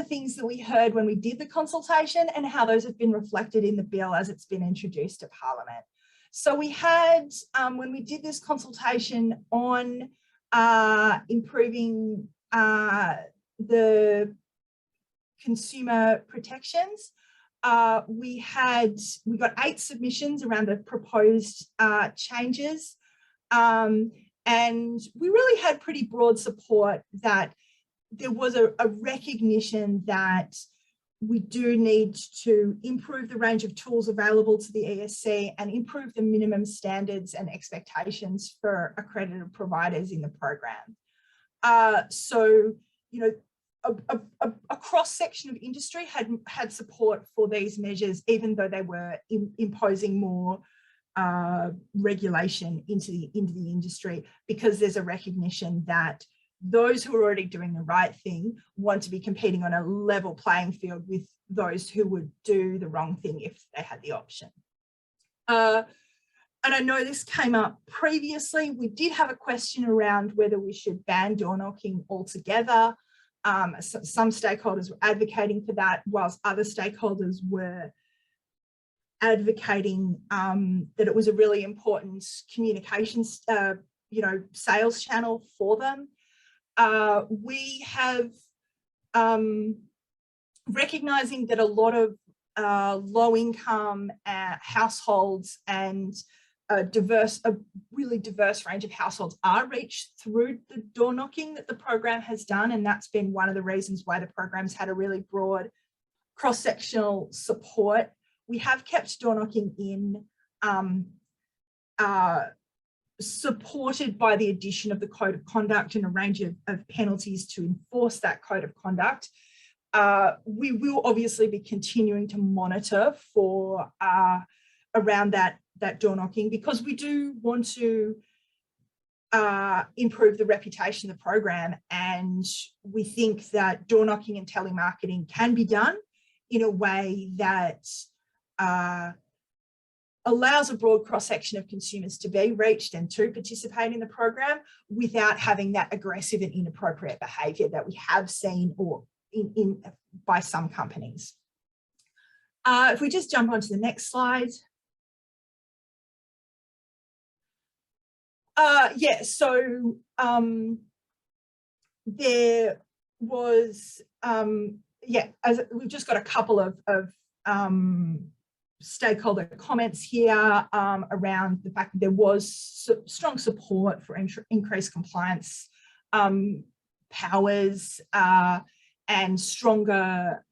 things that we heard when we did the consultation and how those have been reflected in the bill as it's been introduced to Parliament. So we had, when we did this consultation on improving the consumer protections, we got 8 submissions around the proposed changes. And we really had pretty broad support that there was a recognition that we do need to improve the range of tools available to the ESC and improve the minimum standards and expectations for accredited providers in the program. So, a cross-section of industry had support for these measures, even though they were imposing more regulation into the industry, because there's a recognition that those who are already doing the right thing want to be competing on a level playing field with those who would do the wrong thing if they had the option. And I know this came up previously. We did have a question around whether we should ban door knocking altogether. Some stakeholders were advocating for that, whilst other stakeholders were advocating that it was a really important communications, sales channel for them. We have recognizing that a lot of low-income households and a really diverse range of households are reached through the door knocking that the program has done, and that's been one of the reasons why the program's had a really broad cross-sectional support. We have kept door knocking in, supported by the addition of the Code of Conduct and a range of penalties to enforce that Code of Conduct. We will obviously be continuing to monitor for around that door knocking, because we do want to improve the reputation of the program, and we think that door knocking and telemarketing can be done in a way that allows a broad cross-section of consumers to be reached and to participate in the program without having that aggressive and inappropriate behaviour that we have seen by some companies. If we just jump on to the next slide. There was, as we've just got a couple of stakeholder comments here around the fact that there was strong support for increased compliance powers and stronger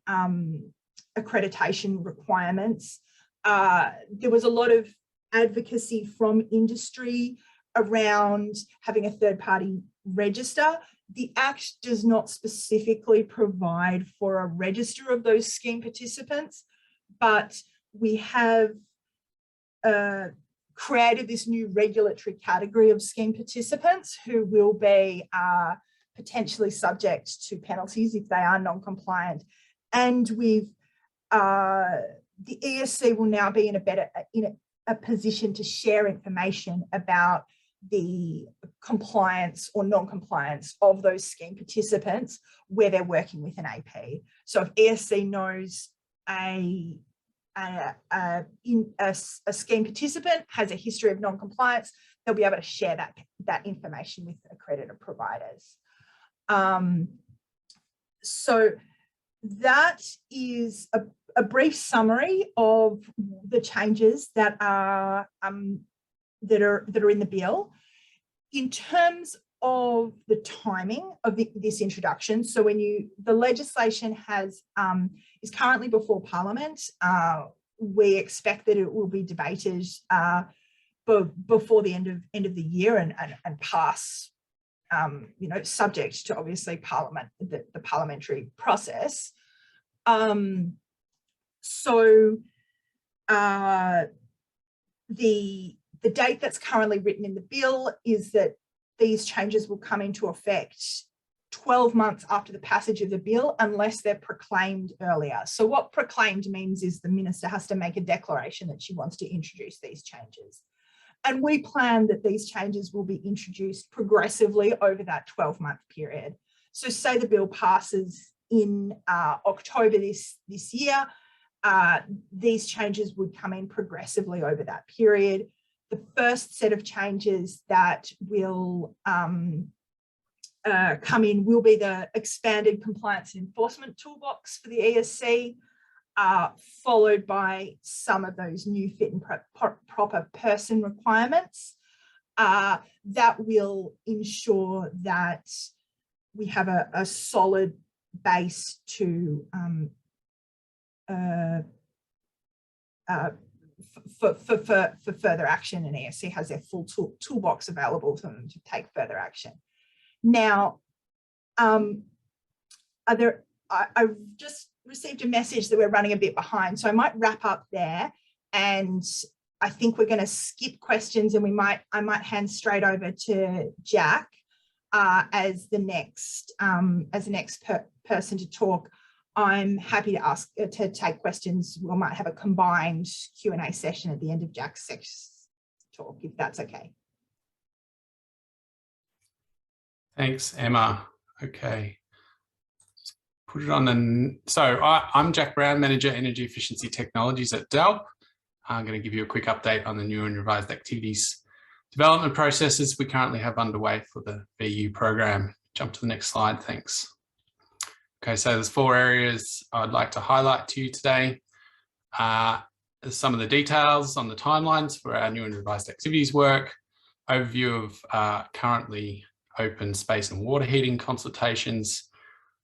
accreditation requirements. There was a lot of advocacy from industry around having a third-party register. The Act does not specifically provide for a register of those scheme participants, but we have created this new regulatory category of scheme participants who will be potentially subject to penalties if they are non-compliant. And with the ESC will now be in a position to share information about the compliance or non-compliance of those scheme participants where they're working with an AP. So if ESC knows a scheme participant has a history of non-compliance, they'll be able to share that information with accredited providers. So that is a brief summary of the changes that are in the bill. In terms of the timing of this introduction, so the legislation is currently before Parliament. We expect that it will be debated before the end of the year and pass, subject to obviously Parliament, the parliamentary process. The date that's currently written in the bill is that these changes will come into effect 12 months after the passage of the bill, unless they're proclaimed earlier. So what proclaimed means is the minister has to make a declaration that she wants to introduce these changes. And we plan that these changes will be introduced progressively over that 12-month period. So say the bill passes in October this year, these changes would come in progressively over that period. The first set of changes that will come in will be the expanded compliance and enforcement toolbox for the ESC, followed by some of those new fit and proper person requirements that will ensure that we have a solid base to for further action, and ESC has their full toolbox available for them to take further action. Now, I've just received a message that we're running a bit behind, so I might wrap up there, and I think we're going to skip questions, and I might hand straight over to Jack as the next person to talk, I'm happy to take questions. We might have a combined Q&A session at the end of Jack's talk, if that's okay. Thanks, Emma. Okay. Put it on so I'm Jack Brown, Manager Energy Efficiency Technologies at DELP. I'm going to give you a quick update on the new and revised activities development processes we currently have underway for the VU program. Jump to the next slide, thanks. Okay, so there's 4 areas I'd like to highlight to you today. Some of the details on the timelines for our new and revised activities work, overview of currently open space and water heating consultations,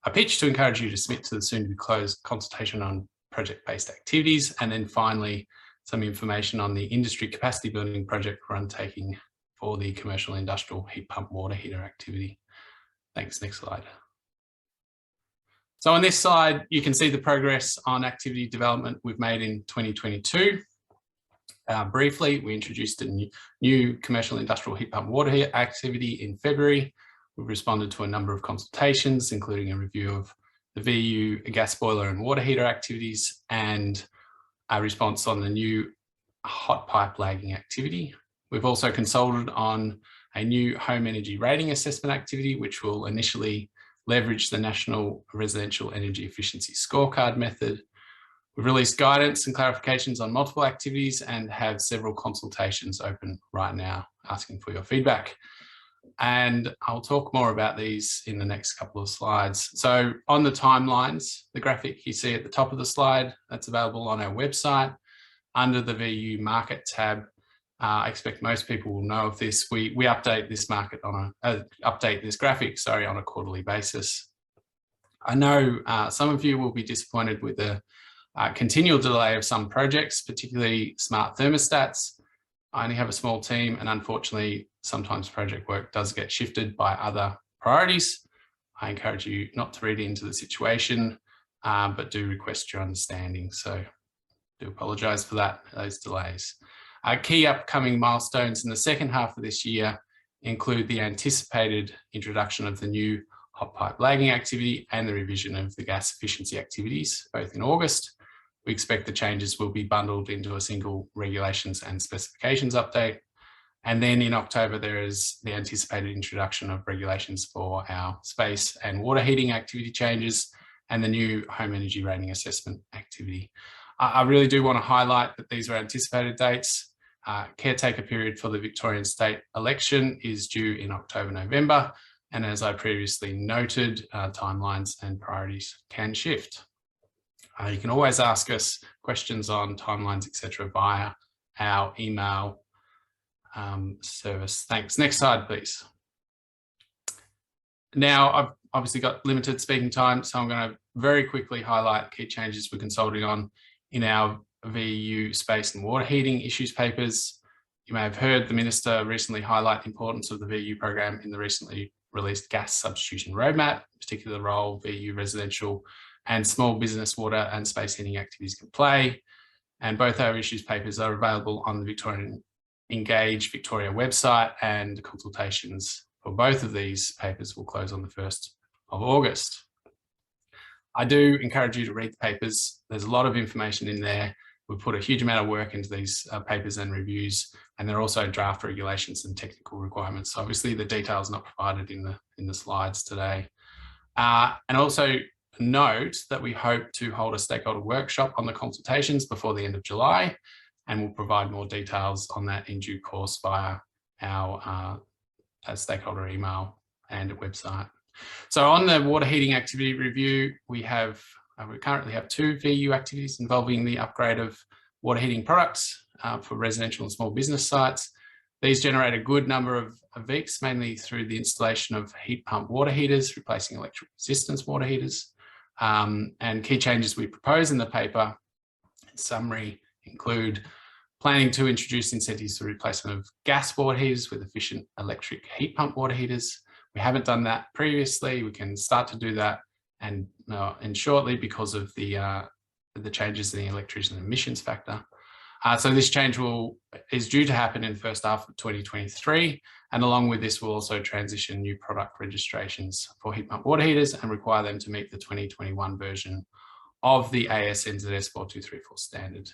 a pitch to encourage you to submit to the soon to be closed consultation on project-based activities, and then finally some information on the industry capacity building project we're undertaking for the commercial industrial heat pump water heater activity. Thanks, next slide. So on this slide, you can see the progress on activity development we've made in 2022. Briefly, we introduced a new commercial industrial heat pump water heater activity in February. We've responded to a number of consultations, including a review of the VU gas boiler and water heater activities, and a response on the new hot pipe lagging activity. We've also consulted on a new home energy rating assessment activity, which will initially leverage the National Residential Energy Efficiency Scorecard method. We've released guidance and clarifications on multiple activities and have several consultations open right now, asking for your feedback. And I'll talk more about these in the next couple of slides. So on the timelines, the graphic you see at the top of the slide, that's available on our website under the VU Market tab. I expect most people will know of this. We update this market on update this graphic, sorry, on a quarterly basis. I know some of you will be disappointed with the continual delay of some projects, particularly smart thermostats. I only have a small team, and unfortunately, sometimes project work does get shifted by other priorities. I encourage you not to read into the situation, but do request your understanding. So do apologise for that, those delays. Key upcoming milestones in the second half of this year include the anticipated introduction of the new hot pipe lagging activity and the revision of the gas efficiency activities, both in August. We expect the changes will be bundled into a single regulations and specifications update. And then in October, there is the anticipated introduction of regulations for our space and water heating activity changes and the new home energy rating assessment activity. I really do want to highlight that these are anticipated dates. Caretaker period for the Victorian state election is due in October, November. And as I previously noted, timelines and priorities can shift. You can always ask us questions on timelines, etc., via our email service. Thanks. Next slide, please. Now, I've obviously got limited speaking time, so I'm going to very quickly highlight key changes we're consulting on in our VU space and water heating issues papers. You may have heard the Minister recently highlight the importance of the VU program in the recently released gas substitution roadmap, particularly the role VU residential and small business water and space heating activities can play. And both our issues papers are available on the Victorian Engage Victoria website, and consultations for both of these papers will close on the 1st of August. I do encourage you to read the papers. There's a lot of information in there. We've put a huge amount of work into these papers and reviews, and there are also draft regulations and technical requirements. Obviously, the detail is not provided in the slides today. And also note that we hope to hold a stakeholder workshop on the consultations before the end of July, and we'll provide more details on that in due course via our stakeholder email and website. So on the water heating activity review, we currently have 2 VU activities involving the upgrade of water heating products for residential and small business sites. These generate a good number of VEECs, mainly through the installation of heat pump water heaters, replacing electric resistance water heaters. And key changes we propose in the paper, in summary, include planning to introduce incentives for replacement of gas water heaters with efficient electric heat pump water heaters. We haven't done that previously. We can start to do that and shortly because of the changes in the electricity emissions factor. So this change is due to happen in the first half of 2023. And along with this, we'll also transition new product registrations for heat pump water heaters and require them to meet the 2021 version of the AS/NZS 4234 standard.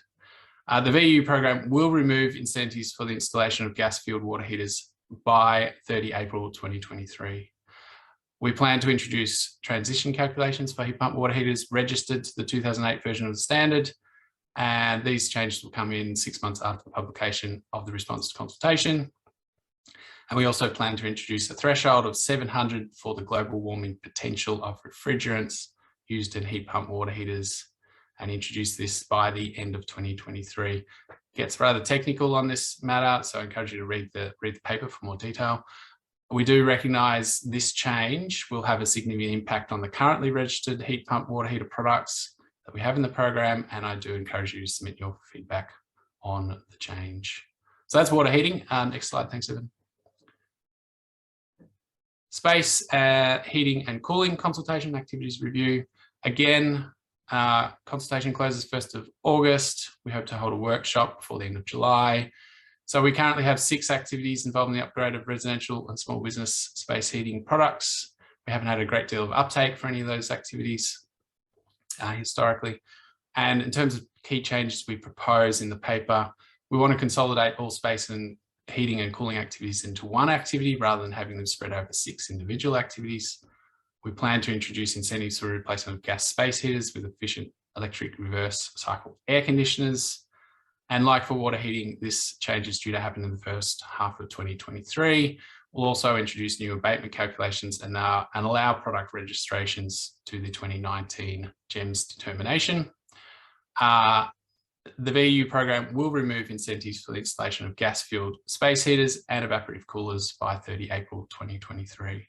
The VU program will remove incentives for the installation of gas-fueled water heaters by 30 April 2023. We plan to introduce transition calculations for heat pump water heaters registered to the 2008 version of the standard, and these changes will come in 6 months after the publication of the response to consultation. And we also plan to introduce a threshold of 700 for the global warming potential of refrigerants used in heat pump water heaters, and introduce this by the end of 2023. It gets rather technical on this matter, so I encourage you to read the paper for more detail. We do recognise this change will have a significant impact on the currently registered heat pump water heater products that we have in the program, and I do encourage you to submit your feedback on the change. So that's water heating. Next slide, thanks, Evan. Space heating and cooling consultation activities review. Again, consultation closes 1st of August. We hope to hold a workshop before the end of July. So we currently have 6 activities involving the upgrade of residential and small business space heating products. We haven't had a great deal of uptake for any of those activities historically. And in terms of key changes we propose in the paper, we want to consolidate all space and heating and cooling activities into one activity rather than having them spread over 6 individual activities. We plan to introduce incentives for replacement of gas space heaters with efficient electric reverse cycle air conditioners. And like for water heating, this change is due to happen in the first half of 2023. We'll also introduce new abatement calculations and allow product registrations to the 2019 GEMS determination. The VU program will remove incentives for the installation of gas-fueled space heaters and evaporative coolers by 30 April 2023.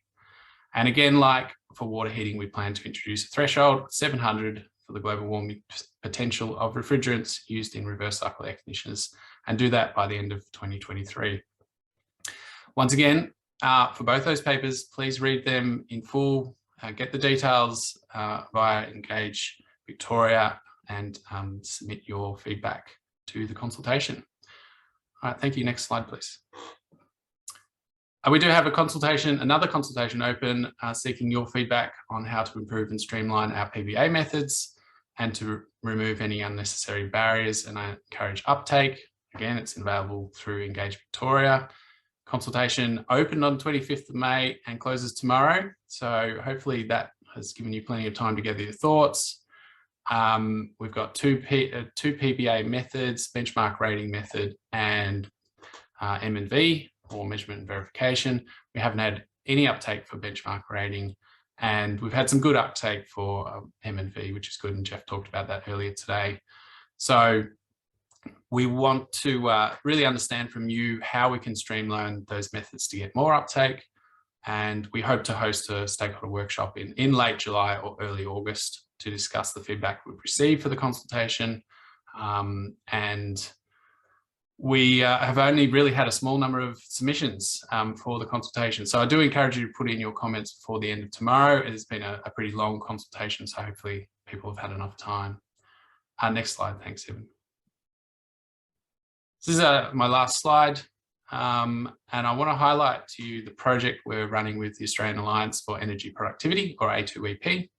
And again, like for water heating, we plan to introduce a threshold of 700 for the global warming potential of refrigerants used in reverse cycle air conditioners, and do that by the end of 2023. Once again, for both those papers, please read them in full, get the details via Engage Victoria, and submit your feedback to the consultation. All right, thank you. Next slide, please. We do have another consultation open, seeking your feedback on how to improve and streamline our PBA methods and to remove any unnecessary barriers, and I encourage uptake. Again, it's available through Engage Victoria. Consultation opened on 25th of May and closes tomorrow. So hopefully that has given you plenty of time to gather your thoughts. We've got two PBA methods, benchmark rating method and M&V, or measurement and verification. We haven't had any uptake for benchmark rating, and we've had some good uptake for M&V, which is good, and Jeff talked about that earlier today. So we want to really understand from you how we can streamline those methods to get more uptake, and we hope to host a stakeholder workshop in late July or early August to discuss the feedback we've received for the consultation. And we have only really had a small number of submissions for the consultation. So I do encourage you to put in your comments before the end of tomorrow. It has been a pretty long consultation, so hopefully people have had enough time. Next slide, thanks, Evan. This is my last slide, and I want to highlight to you the project we're running with the Australian Alliance for Energy Productivity, or A2EP.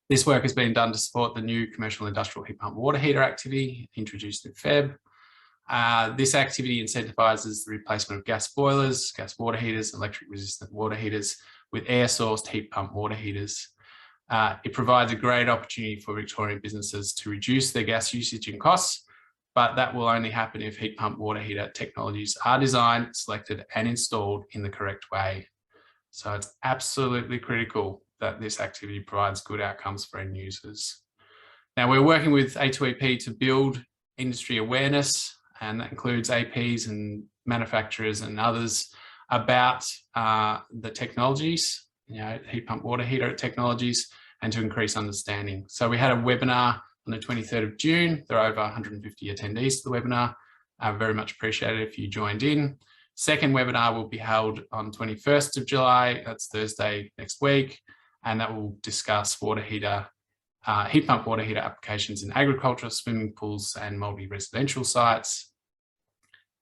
This work has been done to support the new commercial industrial heat pump water heater activity introduced in Feb. This activity incentivises the replacement of gas boilers, gas water heaters, electric resistant water heaters with air sourced heat pump water heaters. It provides a great opportunity for Victorian businesses to reduce their gas usage and costs, but that will only happen if heat pump water heater technologies are designed, selected and installed in the correct way. So it's absolutely critical that this activity provides good outcomes for end users. Now, we're working with A2EP to build industry awareness, and that includes APs and manufacturers and others about the technologies, heat pump water heater technologies, and to increase understanding. So we had a webinar on the 23rd of June. There are over 150 attendees to the webinar. I very much appreciate it if you joined in. Second webinar will be held on 21st of July. That's Thursday next week. And that will discuss water heater heat pump water heater applications in agriculture, swimming pools and multi-residential sites.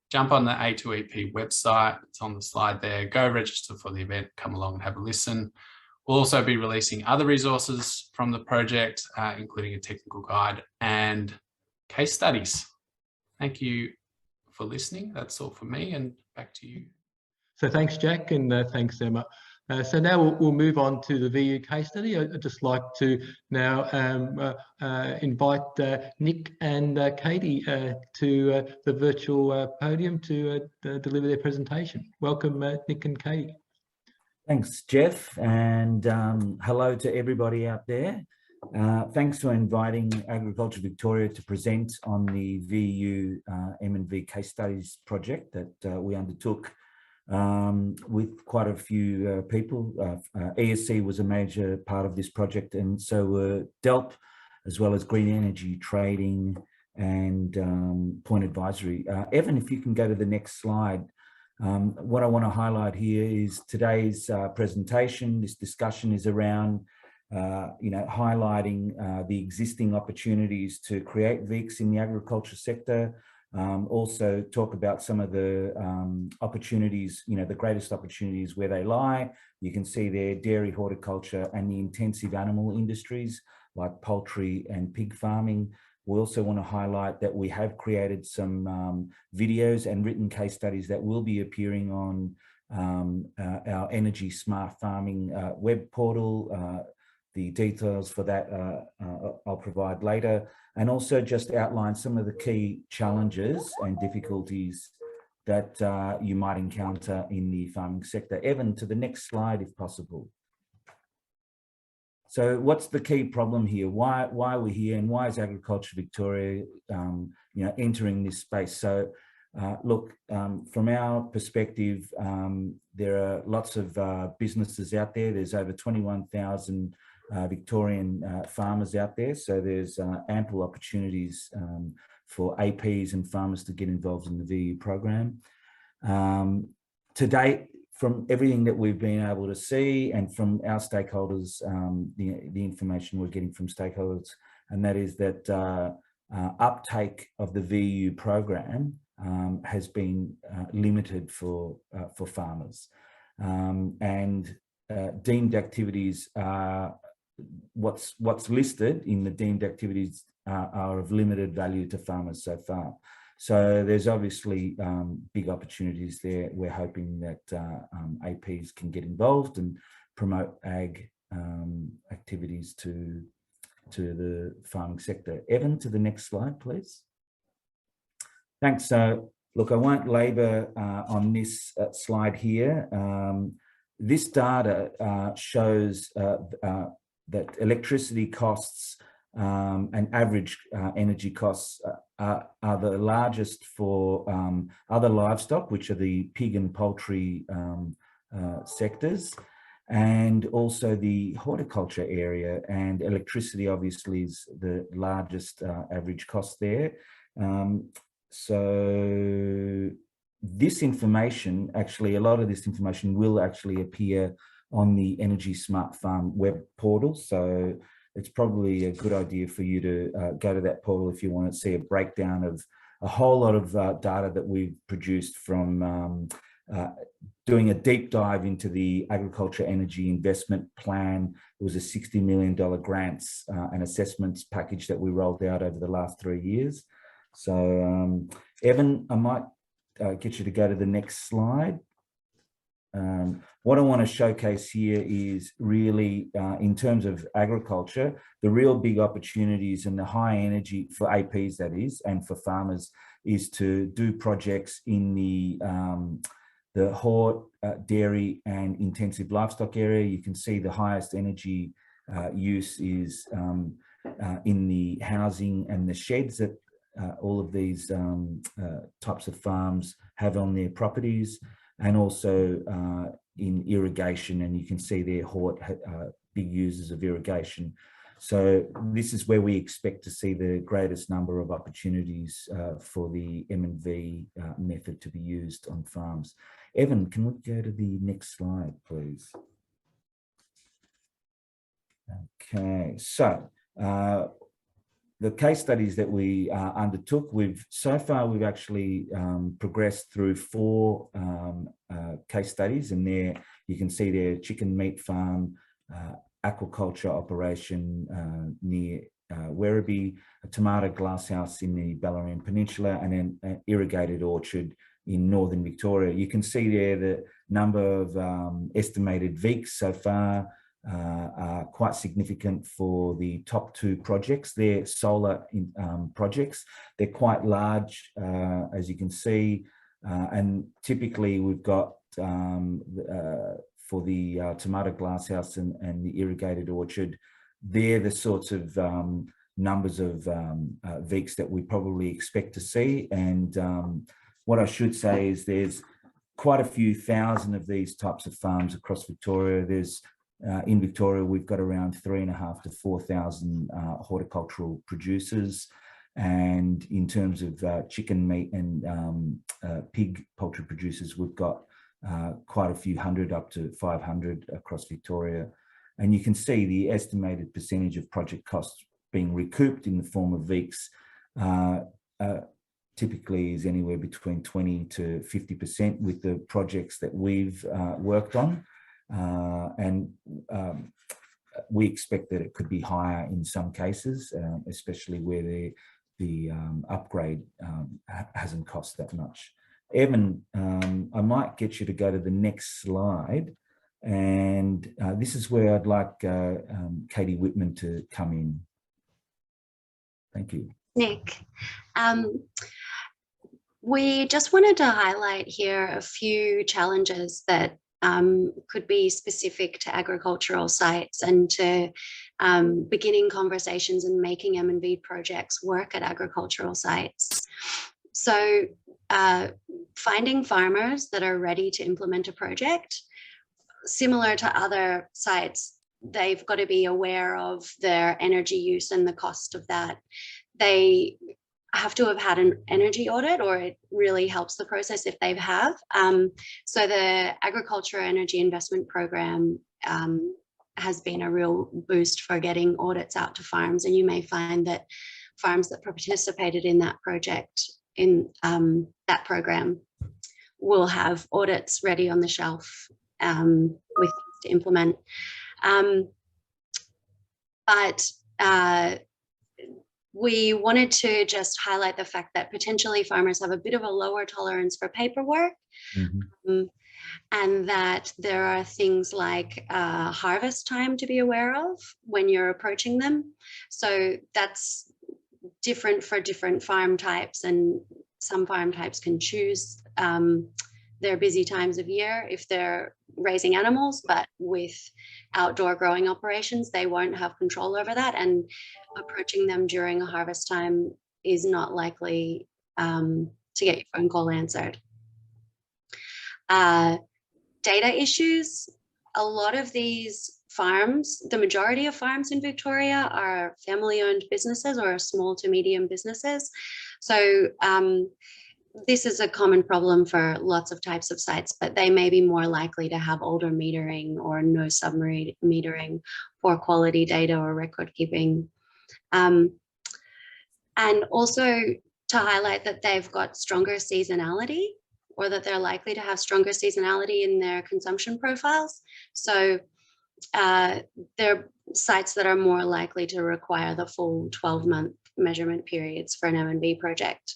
Jump on the A2EP website, it's on the slide there, go register for the event, come along and have a listen. We'll also be releasing other resources from the project, including a technical guide and case studies. Thank you for listening. That's all for me, and back to you. So thanks, Jack, and thanks, Emma. So now we'll move on to the VU case study. I'd just like to now invite Nick and Katie to the virtual podium to deliver their presentation. Welcome, Nick and Katie. Thanks, Jeff, and hello to everybody out there. Thanks for inviting Agriculture Victoria to present on the VU M&V case studies project that we undertook with quite a few people. ESC was a major part of this project, and so were DELP, as well as Green Energy Trading and Point Advisory. Evan, if you can go to the next slide. What I want to highlight here is today's presentation. This discussion is around highlighting the existing opportunities to create VICs in the agriculture sector. Also talk about some of the opportunities, the greatest opportunities where they lie. You can see there dairy, horticulture and the intensive animal industries like poultry and pig farming. We also want to highlight that we have created some videos and written case studies that will be appearing on our Energy Smart Farming web portal. The details for that I'll provide later, and also just outline some of the key challenges and difficulties that you might encounter in the farming sector. Evan, to the next slide, if possible. So what's the key problem here? Why are we here, and why is Agriculture Victoria entering this space? So look, from our perspective, there are lots of businesses out there. There's over 21,000 Victorian farmers out there, so there's ample opportunities for APs and farmers to get involved in the VU program. To date, from everything that we've been able to see and from our stakeholders, the information we're getting from stakeholders, and that is that uptake of the VU program has been limited for farmers, and deemed activities are what's listed in the deemed activities are of limited value to farmers so far. So there's obviously big opportunities there. We're hoping that APs can get involved and promote ag activities to the farming sector. Evan, to the next slide, please. Thanks. So look, I won't labour on this slide here. This data shows that electricity costs and average energy costs are the largest for other livestock, which are the pig and poultry sectors, and also the horticulture area. And electricity obviously is the largest average cost there. So this information, actually, a lot of this information will actually appear on the Energy Smart Farm web portal. So it's probably a good idea for you to go to that portal if you want to see a breakdown of a whole lot of data that we've produced from doing a deep dive into the Agriculture Energy Investment Plan. It was a $60 million grants and assessments package that we rolled out over the last 3 years. So Evan, I might get you to go to the next slide. What I want to showcase here is really, in terms of agriculture, the real big opportunities and the high energy for APs, that is, and for farmers, is to do projects in the hort, dairy and intensive livestock area. You can see the highest energy use is in the housing and the sheds that all of these types of farms have on their properties, and also in irrigation, and you can see there hort big users of irrigation. So this is where we expect to see the greatest number of opportunities for the M&V method to be used on farms. Evan, can we go to the next slide, please? Okay, so The case studies that we undertook, so far we've actually progressed through 4 case studies, and there you can see there chicken meat farm, aquaculture operation near Werribee, a tomato glasshouse in the Bellarine Peninsula, and then an irrigated orchard in northern Victoria. You can see there the number of estimated VEECs so far are quite significant for the top 2 projects. They're solar projects. They're quite large, as you can see, and typically we've got for the tomato glasshouse and the irrigated orchard, they're the sorts of numbers of VEECs that we probably expect to see. And what I should say is there's quite a few thousand of these types of farms across Victoria. There's in Victoria, we've got around 3,500 to 4,000 horticultural producers. And in terms of chicken, meat and pig poultry producers, we've got quite a few hundred, up to 500 across Victoria. And you can see the estimated percentage of project costs being recouped in the form of VEECs typically is anywhere between 20 to 50% with the projects that we've worked on. And we expect that it could be higher in some cases, especially where the upgrade hasn't cost that much. Evan, I might get you to go to the next slide. And this is where I'd like Katie Whitman to come in. Thank you. Nick, we just wanted to highlight here a few challenges that could be specific to agricultural sites and to beginning conversations and making M&V projects work at agricultural sites. So finding farmers that are ready to implement a project, similar to other sites, they've got to be aware of their energy use and the cost of that. They have to have had an energy audit, or it really helps the process if they have. So the Agriculture Energy Investment Program has been a real boost for getting audits out to farms, and you may find that farms that participated in that project, in that program, will have audits ready on the shelf with to implement. But we wanted to just highlight the fact that potentially farmers have a bit of a lower tolerance for paperwork, and that there are things like harvest time to be aware of when you're approaching them. So that's different for different farm types, and some farm types can choose their busy times of year if they're raising animals, but with outdoor growing operations, they won't have control over that, and approaching them during a harvest time is not likely to get your phone call answered. Data issues. A lot of these farms, the majority of farms in Victoria are family-owned businesses or small to medium businesses. So this is a common problem for lots of types of sites, but they may be more likely to have older metering or no sub-metering, poor quality data or record keeping. And also to highlight that they've got stronger seasonality, or that they're likely to have stronger seasonality in their consumption profiles. So they're sites that are more likely to require the full 12-month measurement periods for an M&V project.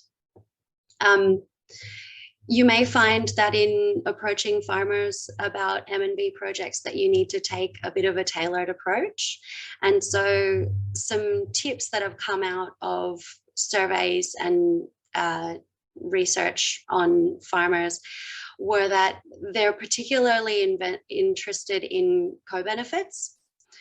You may find that in approaching farmers about M&V projects that you need to take a bit of a tailored approach. And so some tips that have come out of surveys and research on farmers were that they're particularly interested in co-benefits.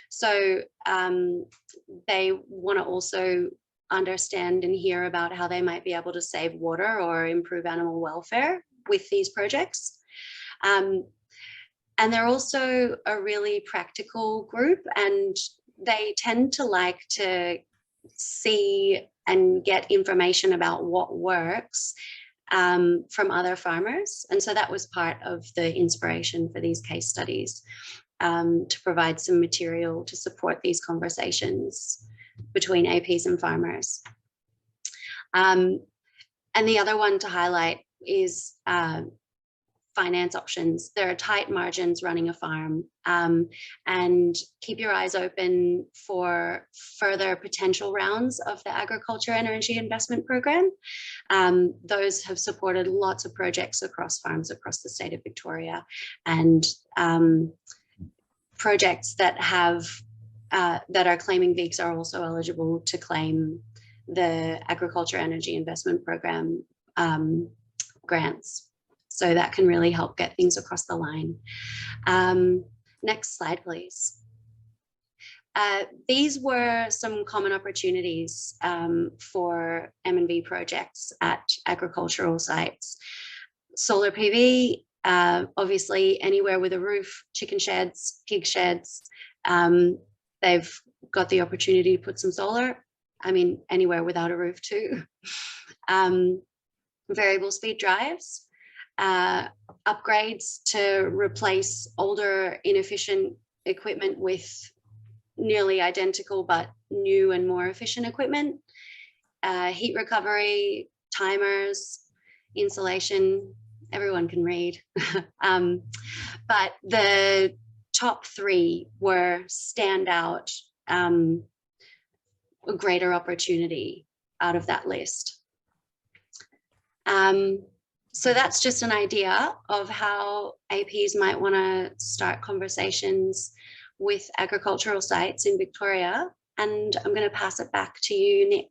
So they want to also understand and hear about how they might be able to save water or improve animal welfare with these projects. And they're also a really practical group, and they tend to like to see and get information about what works from other farmers. And so that was part of the inspiration for these case studies, to provide some material to support these conversations between APs and farmers. And the other one to highlight is finance options. There are tight margins running a farm, and keep your eyes open for further potential rounds of the Agriculture Energy Investment Program. Those have supported lots of projects across farms across the state of Victoria, and projects that have that are claiming VEECs are also eligible to claim the Agriculture Energy Investment Program grants. So that can really help get things across the line. Next slide, please. These were some common opportunities for M&V projects at agricultural sites. Solar PV, obviously anywhere with a roof, chicken sheds, pig sheds, they've got the opportunity to put some solar. I mean, anywhere without a roof too. Variable speed drives, upgrades to replace older inefficient equipment with nearly identical but new and more efficient equipment, heat recovery, timers, insulation, everyone can read. But the top three were standout, a greater opportunity out of that list. So that's just an idea of how APs might want to start conversations with agricultural sites in Victoria. And I'm going to pass it back to you, Nick.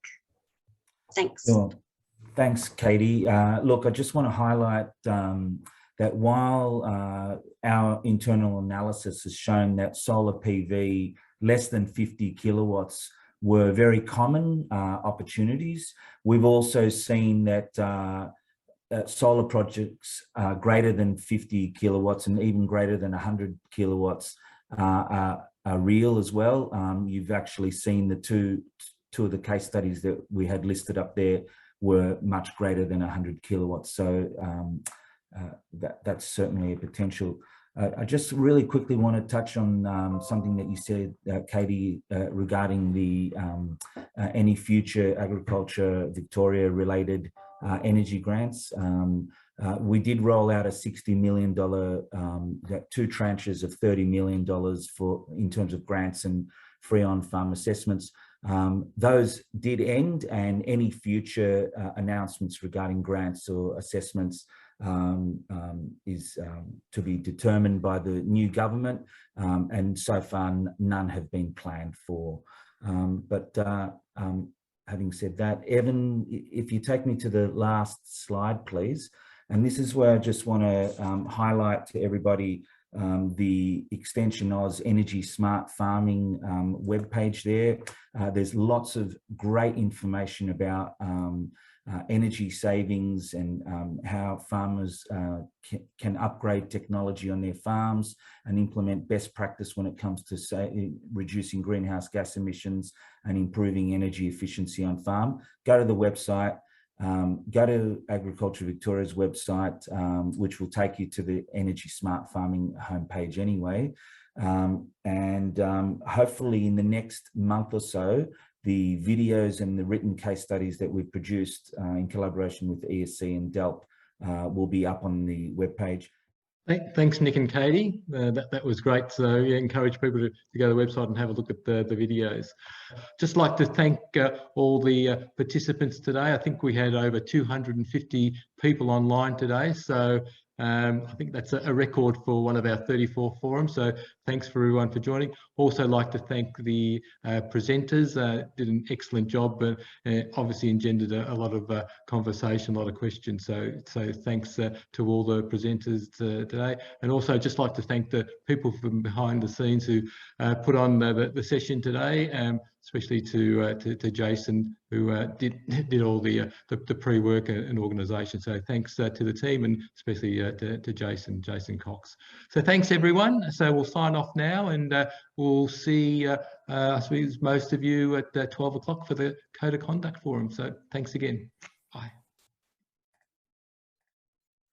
Thanks. Sure. Thanks, Katie. Look, I just want to highlight that while our internal analysis has shown that solar PV less than 50 kilowatts were very common opportunities, we've also seen that solar projects greater than 50 kilowatts and even greater than 100 kilowatts are real as well. You've actually seen the two of the case studies that we had listed up there were much greater than 100 kilowatts. So that's certainly a potential. I just really quickly want to touch on something that you said, Katie, regarding the any future Agriculture Victoria related energy grants. We did roll out a $60 million, 2 tranches of $30 million in terms of grants and free on-farm assessments. Those did end, and any future announcements regarding grants or assessments is to be determined by the new government, and so far none have been planned for. Having said that, Evan, if you take me to the last slide, please. And this is where I just want to highlight to everybody the Extension Oz Energy Smart Farming webpage there. There's lots of great information about energy savings and how farmers can upgrade technology on their farms and implement best practice when it comes to reducing greenhouse gas emissions and improving energy efficiency on farm. Go to the website, go to Agriculture Victoria's website, which will take you to the Energy Smart Farming homepage anyway. Hopefully in the next month or so, the videos and the written case studies that we've produced in collaboration with ESC and DELP will be up on the webpage. Thanks, Nick and Katie. That was great. So yeah, encourage people to go to the website and have a look at the videos. Just like to thank all the participants today. I think we had over 250 people online today. So I think that's a record for one of our 34 forums. So thanks for everyone for joining. Also like to thank the presenters, did an excellent job, but obviously engendered a lot of conversation, a lot of questions. So thanks to all the presenters today. And also just like to thank the people from behind the scenes who put on the session today, especially to Jason, who did all the pre-work and organisation. So thanks to the team, and especially to Jason Cox. So thanks everyone. So we'll sign off now, and we'll see I suppose most of you at 12 o'clock for the Code of Conduct Forum. So thanks again.